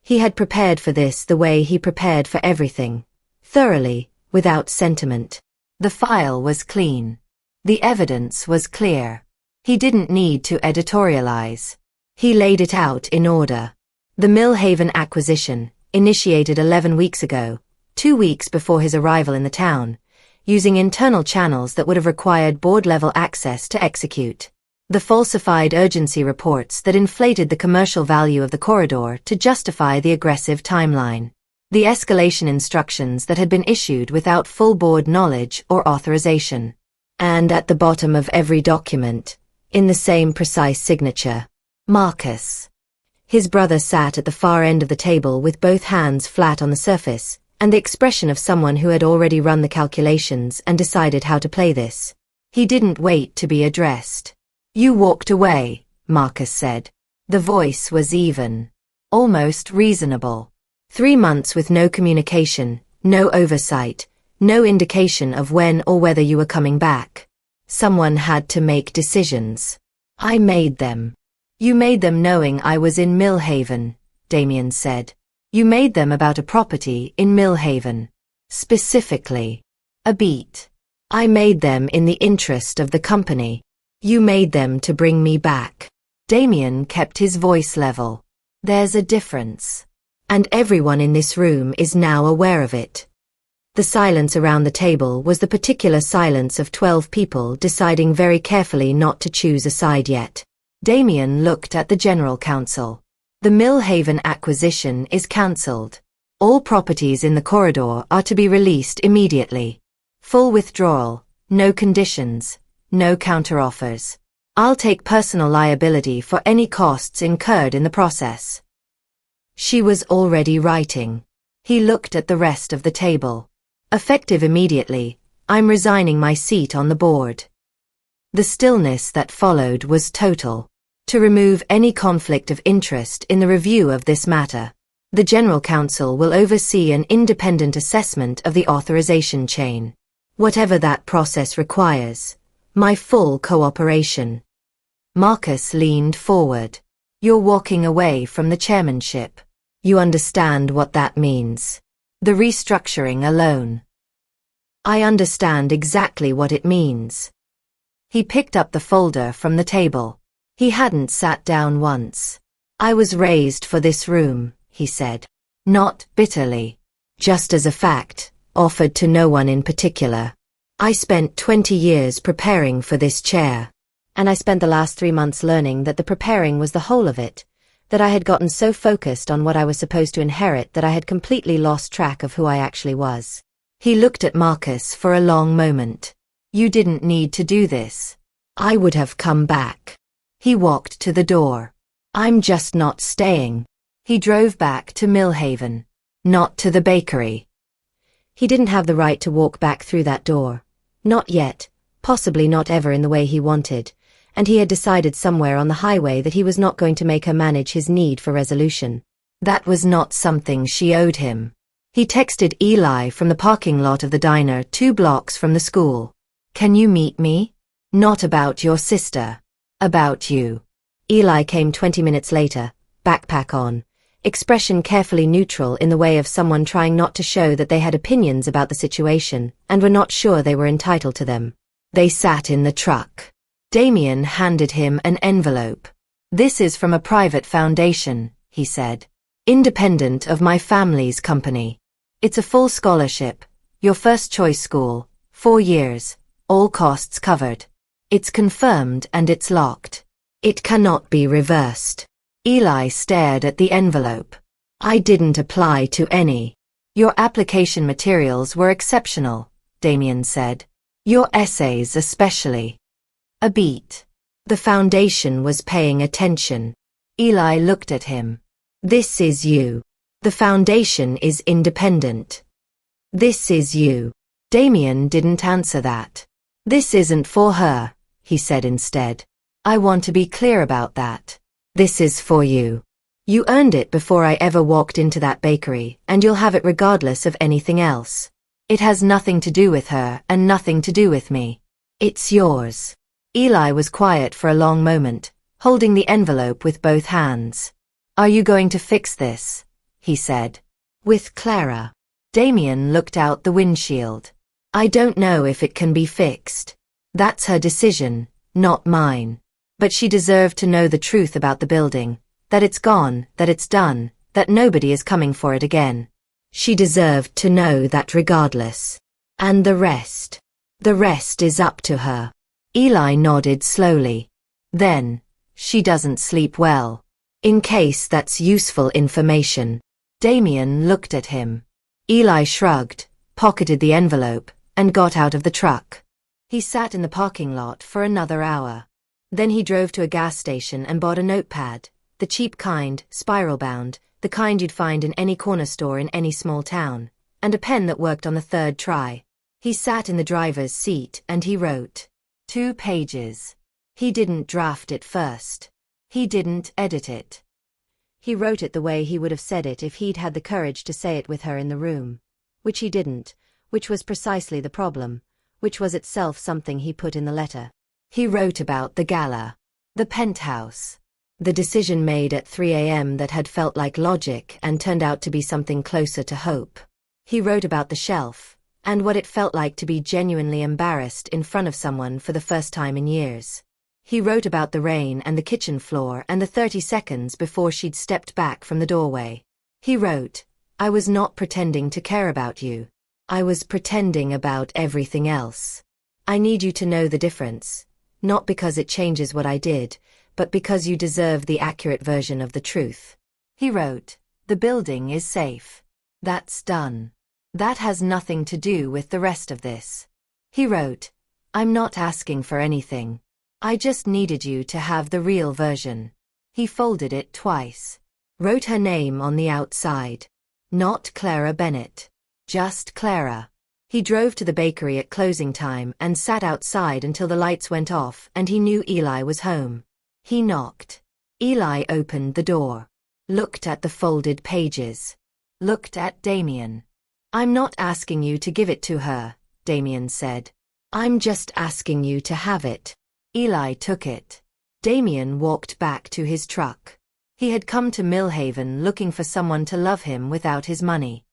He had prepared for this the way he prepared for everything. Thoroughly, without sentiment. The file was clean. The evidence was clear. He didn't need to editorialize. He laid it out in order. The Millhaven acquisition, initiated 11 weeks ago, 2 weeks before his arrival in the town, using internal channels that would have required board-level access to execute. The falsified urgency reports that inflated the commercial value of the corridor to justify the aggressive timeline. The escalation instructions that had been issued without full board knowledge or authorization. And at the bottom of every document, in the same precise signature, Marcus. His brother sat at the far end of the table with both hands flat on the surface, and the expression of someone who had already run the calculations and decided how to play this. He didn't wait to be addressed. "You walked away," Marcus said. The voice was even. Almost reasonable. 3 months with no communication, no oversight, no indication of when or whether you were coming back. Someone had to make decisions. "I made them." "You made them knowing I was in Millhaven," Damien said. "You made them about a property in Millhaven. Specifically. A beat. I made them in the interest of the company. You made them to bring me back." Damien kept his voice level. "There's a difference. And everyone in this room is now aware of it." The silence around the table was the particular silence of 12 people deciding very carefully not to choose a side yet. Damien looked at the general counsel. "The Millhaven acquisition is cancelled. All properties in the corridor are to be released immediately. Full withdrawal, no conditions, no counteroffers. I'll take personal liability for any costs incurred in the process." She was already writing. He looked at the rest of the table. "Effective immediately, I'm resigning my seat on the board." The stillness that followed was total. To remove any conflict of interest in the review of this matter, the General Counsel will oversee an independent assessment of the authorization chain. Whatever that process requires, my full cooperation. Marcus leaned forward. "You're walking away from the chairmanship. You understand what that means. The restructuring alone." "I understand exactly what it means." He picked up the folder from the table. He hadn't sat down once. "I was raised for this room," he said. Not bitterly. Just as a fact, offered to no one in particular. "I spent 20 years preparing for this chair. And I spent the last 3 months learning that the preparing was the whole of it, that I had gotten so focused on what I was supposed to inherit that I had completely lost track of who I actually was." He looked at Marcus for a long moment. "You didn't need to do this. I would have come back." He walked to the door. "I'm just not staying." He drove back to Millhaven. Not to the bakery. He didn't have the right to walk back through that door. Not yet, possibly not ever in the way he wanted, and he had decided somewhere on the highway that he was not going to make her manage his need for resolution. That was not something she owed him. He texted Eli from the parking lot of the diner 2 blocks from the school. "Can you meet me? Not about your sister. About you." Eli came 20 minutes later, backpack on, expression carefully neutral in the way of someone trying not to show that they had opinions about the situation and were not sure they were entitled to them. They sat in the truck. Damien handed him an envelope. "This is from a private foundation," he said. "Independent of my family's company. It's a full scholarship, your first choice school, 4 years, all costs covered. It's confirmed and it's locked. It cannot be reversed." Eli stared at the envelope. I didn't apply to any. Your application materials were exceptional, Damien said. Your essays especially. A beat. The foundation was paying attention. Eli looked at him. This is you. The foundation is independent. This is you. Damien didn't answer that. This isn't for her, he said instead. I want to be clear about that. This is for you. You earned it before I ever walked into that bakery, and you'll have it regardless of anything else. It has nothing to do with her and nothing to do with me. It's yours. Eli was quiet for a long moment, holding the envelope with both hands. Are you going to fix this? He said. With Clara. Damien looked out the windshield. I don't know if it can be fixed. That's her decision, not mine. But she deserved to know the truth about the building, that it's gone, that it's done, that nobody is coming for it again. She deserved to know that regardless. And the rest is up to her. Eli nodded slowly. Then, she doesn't sleep well. In case that's useful information. Damien looked at him. Eli shrugged, pocketed the envelope, and got out of the truck. He sat in the parking lot for another hour. Then he drove to a gas station and bought a notepad, the cheap kind, spiral-bound, the kind you'd find in any corner store in any small town, and a pen that worked on the third try. He sat in the driver's seat and he wrote. 2 pages. He didn't draft it first. He didn't edit it. He wrote it the way he would have said it if he'd had the courage to say it with her in the room. Which he didn't, which was precisely the problem, which was itself something he put in the letter. He wrote about the gala, the penthouse, the decision made at 3 a.m. that had felt like logic and turned out to be something closer to hope. He wrote about the shelf, and what it felt like to be genuinely embarrassed in front of someone for the first time in years. He wrote about the rain and the kitchen floor and the 30 seconds before she'd stepped back from the doorway. He wrote, I was not pretending to care about you. I was pretending about everything else. I need you to know the difference. Not because it changes what I did, but because you deserve the accurate version of the truth. He wrote, the building is safe. That's done. That has nothing to do with the rest of this. He wrote, I'm not asking for anything. I just needed you to have the real version. He folded it twice. Wrote her name on the outside. Not Clara Bennett. Just Clara. He drove to the bakery at closing time and sat outside until the lights went off and he knew Eli was home. He knocked. Eli opened the door. Looked at the folded pages. Looked at Damien. I'm not asking you to give it to her, Damien said. I'm just asking you to have it. Eli took it. Damien walked back to his truck. He had come to Millhaven looking for someone to love him without his money.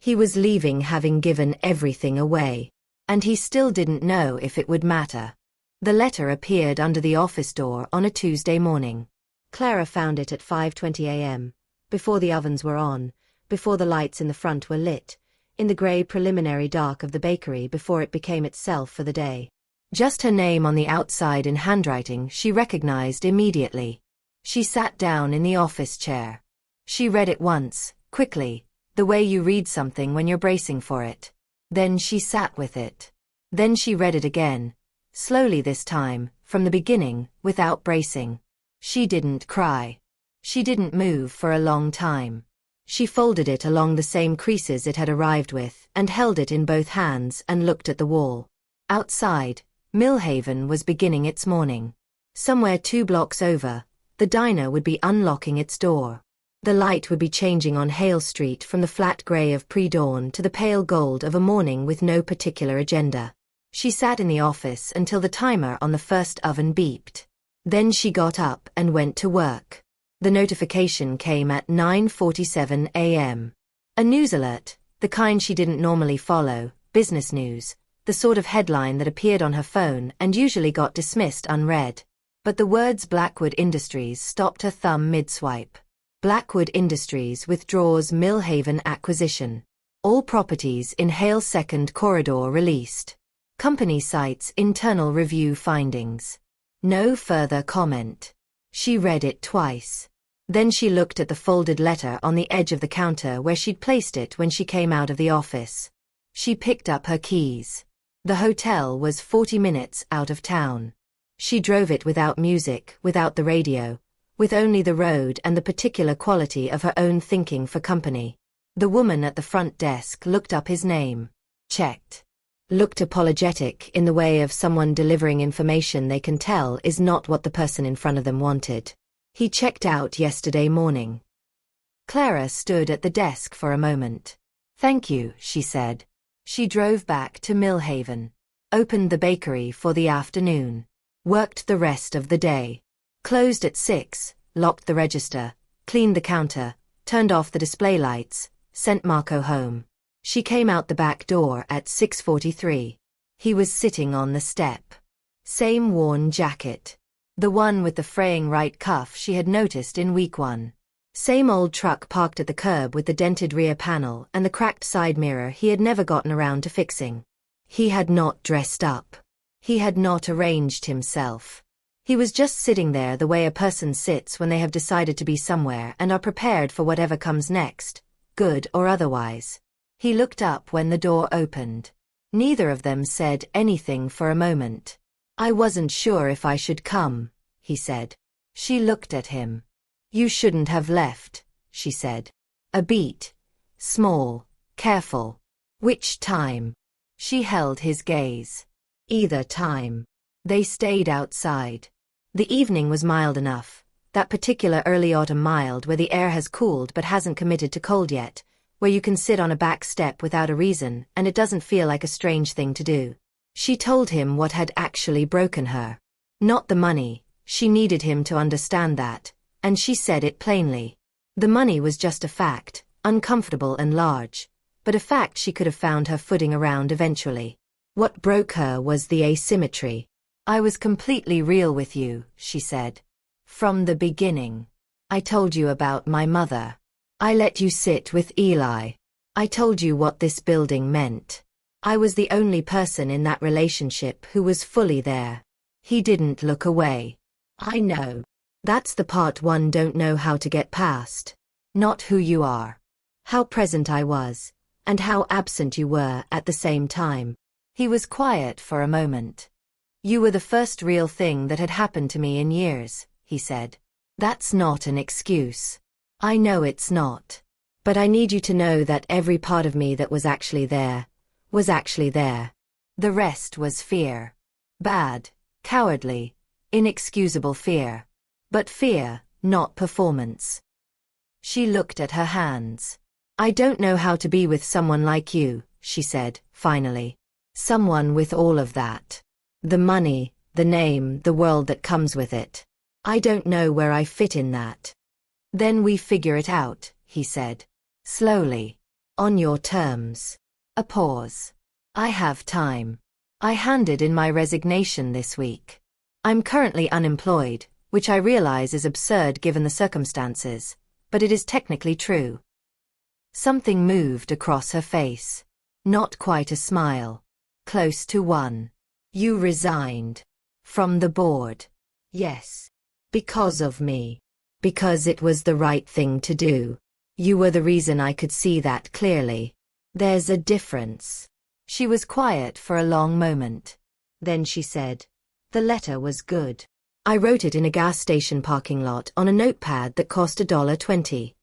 He was leaving having given everything away. And he still didn't know if it would matter. The letter appeared under the office door on a Tuesday morning. Clara found it at 5:20 a.m., before the ovens were on, before the lights in the front were lit, in the grey preliminary dark of the bakery before it became itself for the day. Just her name on the outside in handwriting she recognized immediately. She sat down in the office chair. She read it once, quickly, the way you read something when you're bracing for it. Then she sat with it. Then she read it again, slowly this time, from the beginning, without bracing. She didn't cry. She didn't move for a long time. She folded it along the same creases it had arrived with and held it in both hands and looked at the wall. Outside, Millhaven was beginning its morning. Somewhere 2 blocks over, the diner would be unlocking its door. The light would be changing on Hale Street from the flat grey of pre-dawn to the pale gold of a morning with no particular agenda. She sat in the office until the timer on the first oven beeped. Then she got up and went to work. The notification came at 9:47 a.m. A news alert, the kind she didn't normally follow, business news, the sort of headline that appeared on her phone and usually got dismissed unread. But the words Blackwood Industries stopped her thumb mid-swipe. Blackwood Industries withdraws Millhaven acquisition. All properties in Hale Second Corridor released. Company cites internal review findings. No further comment. She read it twice. Then she looked at the folded letter on the edge of the counter where she'd placed it when she came out of the office. She picked up her keys. The hotel was 40 minutes out of town. She drove it without music, without the radio, with only the road and the particular quality of her own thinking for company. The woman at the front desk looked up his name. Checked. Looked apologetic in the way of someone delivering information they can tell is not what the person in front of them wanted. He checked out yesterday morning. Clara stood at the desk for a moment. "Thank you," she said. She drove back to Millhaven. Opened the bakery for the afternoon. Worked the rest of the day. Closed at 6, locked the register, cleaned the counter, turned off the display lights, sent Marco home. She came out the back door at 6:43. He was sitting on the step. Same worn jacket. The one with the fraying right cuff she had noticed in week 1. Same old truck parked at the curb with the dented rear panel and the cracked side mirror he had never gotten around to fixing. He had not dressed up. He had not arranged himself. He was just sitting there the way a person sits when they have decided to be somewhere and are prepared for whatever comes next, good or otherwise. He looked up when the door opened. Neither of them said anything for a moment. "I wasn't sure if I should come," he said. She looked at him. "You shouldn't have left," she said. A beat. Small. Careful. "Which time?" She held his gaze. "Either time." They stayed outside. The evening was mild enough, that particular early autumn mild where the air has cooled but hasn't committed to cold yet, where you can sit on a back step without a reason and it doesn't feel like a strange thing to do. She told him what had actually broken her. Not the money, she needed him to understand that, and she said it plainly. The money was just a fact, uncomfortable and large, but a fact she could have found her footing around eventually. What broke her was the asymmetry. "I was completely real with you," she said. "From the beginning. I told you about my mother. I let you sit with Eli. I told you what this building meant. I was the only person in that relationship who was fully there." He didn't look away. "I know. That's the part one don't know how to get past. Not who you are. How present I was, and how absent you were at the same time." He was quiet for a moment. "You were the first real thing that had happened to me in years," he said. "That's not an excuse. I know it's not. But I need you to know that every part of me that was actually there, was actually there. The rest was fear. Bad, cowardly, inexcusable fear. But fear, not performance." She looked at her hands. "I don't know how to be with someone like you," she said, finally. "Someone with all of that. The money, the name, the world that comes with it. I don't know where I fit in that." "Then we figure it out," he said. Slowly. "On your terms." A pause. "I have time. I handed in my resignation this week. I'm currently unemployed, which I realize is absurd given the circumstances, but it is technically true." Something moved across her face. Not quite a smile. Close to one. "You resigned. From the board." "Yes. Because of me. Because it was the right thing to do. You were the reason I could see that clearly. There's a difference." She was quiet for a long moment. Then she said, "The letter was good. I wrote it in a gas station parking lot on a notepad that cost $1.20.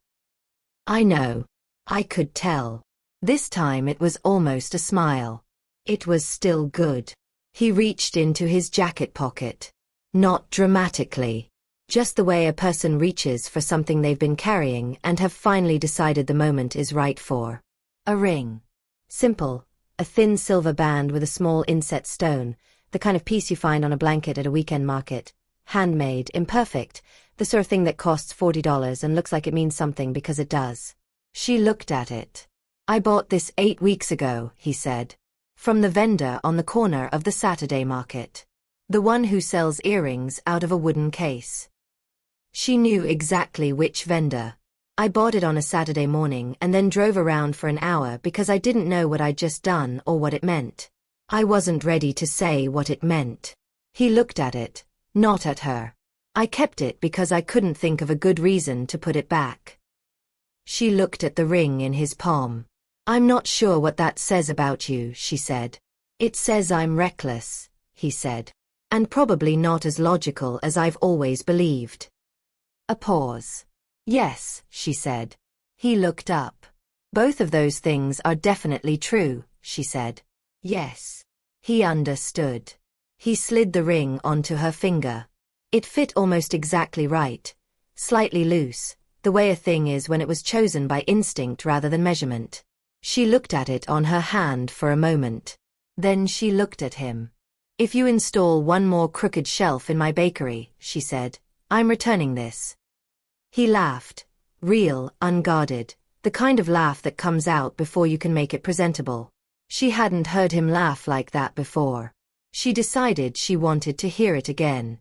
I know. I could tell." This time it was almost a smile. It was still good. He reached into his jacket pocket. Not dramatically. Just the way a person reaches for something they've been carrying and have finally decided the moment is right for. A ring. Simple. A thin silver band with a small inset stone, the kind of piece you find on a blanket at a weekend market. Handmade, imperfect, the sort of thing that costs $40 and looks like it means something because it does. She looked at it. "I bought this 8 weeks ago," he said. "From the vendor on the corner of the Saturday market. The one who sells earrings out of a wooden case." She knew exactly which vendor. "I bought it on a Saturday morning and then drove around for an hour because I didn't know what I'd just done or what it meant. I wasn't ready to say what it meant." He looked at it, not at her. I kept it because I couldn't think of a good reason to put it back. She looked at the ring in his palm. I'm not sure what that says about you, she said. It says I'm reckless, he said. And probably not as logical as I've always believed. A pause. Yes, she said. He looked up. Both of those things are definitely true, she said. Yes. He understood. He slid the ring onto her finger. It fit almost exactly right, slightly loose, the way a thing is when it was chosen by instinct rather than measurement. She looked at it on her hand for a moment. Then she looked at him. If you install one more crooked shelf in my bakery, she said, I'm returning this. He laughed. Real, unguarded, the kind of laugh that comes out before you can make it presentable. She hadn't heard him laugh like that before. She decided she wanted to hear it again.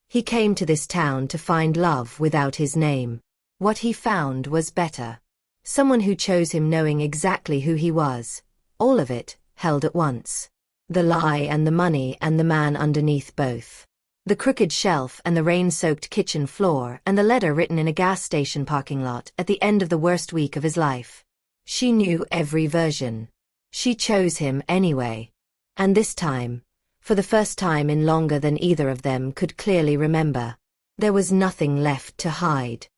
He came to this town to find love without his name. What he found was better. Someone who chose him knowing exactly who he was. All of it, held at once. The lie and the money and the man underneath both. The crooked shelf and the rain-soaked kitchen floor and the letter written in a gas station parking lot at the end of the worst week of his life. She knew every version. She chose him anyway. And this time, for the first time in longer than either of them could clearly remember, there was nothing left to hide.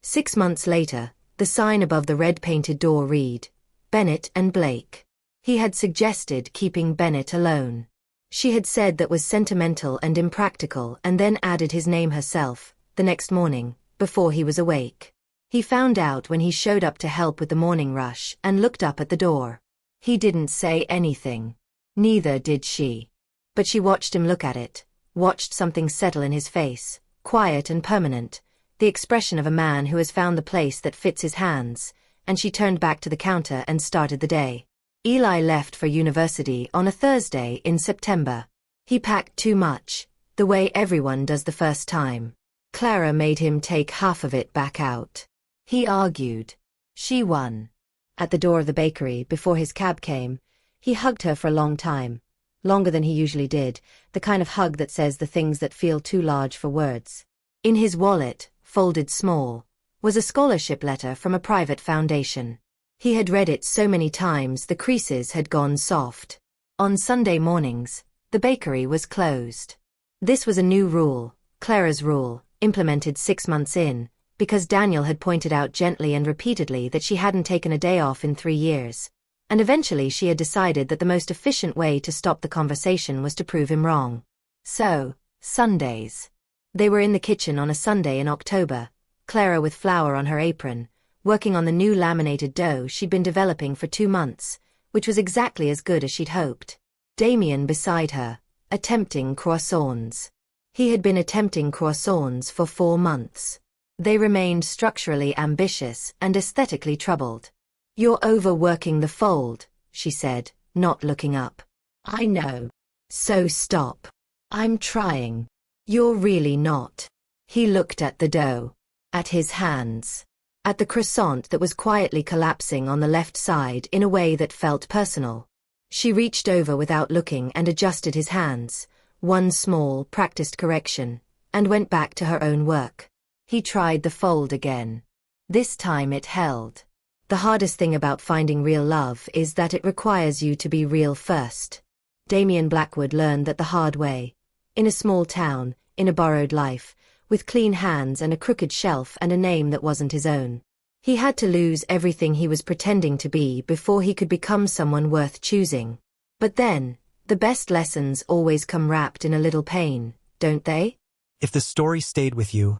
6 months later, the sign above the red-painted door read, Bennett and Blake. He had suggested keeping Bennett alone. She had said that was sentimental and impractical and then added his name herself, the next morning, before he was awake. He found out when he showed up to help with the morning rush and looked up at the door. He didn't say anything. Neither did she. But she watched him look at it, watched something settle in his face, quiet and permanent, the expression of a man who has found the place that fits his hands, and she turned back to the counter and started the day. Eli left for university on a Thursday in September. He packed too much, the way everyone does the first time. Clara made him take half of it back out. He argued. She won. At the door of the bakery before his cab came, he hugged her for a long time. Longer than he usually did, the kind of hug that says the things that feel too large for words. In his wallet, folded small, was a scholarship letter from a private foundation. He had read it so many times the creases had gone soft. On Sunday mornings, the bakery was closed. This was a new rule, Clara's rule, implemented 6 months in, because Daniel had pointed out gently and repeatedly that she hadn't taken a day off in 3 years. And eventually she had decided that the most efficient way to stop the conversation was to prove him wrong. So, Sundays. They were in the kitchen on a Sunday in October, Clara with flour on her apron, working on the new laminated dough she'd been developing for 2 months, which was exactly as good as she'd hoped. Damien beside her, attempting croissants. He had been attempting croissants for 4 months. They remained structurally ambitious and aesthetically troubled. You're overworking the fold, she said, not looking up. I know. So stop. I'm trying. You're really not. He looked at the dough. At his hands. At the croissant that was quietly collapsing on the left side in a way that felt personal. She reached over without looking and adjusted his hands, one small, practiced correction, and went back to her own work. He tried the fold again. This time it held. The hardest thing about finding real love is that it requires you to be real first. Damien Blackwood learned that the hard way. In a small town, in a borrowed life, with clean hands and a crooked shelf and a name that wasn't his own. He had to lose everything he was pretending to be before he could become someone worth choosing. But then, the best lessons always come wrapped in a little pain, don't they? If the story stayed with you,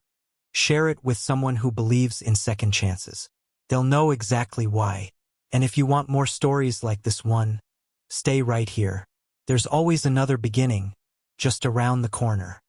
share it with someone who believes in second chances. They'll know exactly why. And if you want more stories like this one, stay right here. There's always another beginning, just around the corner.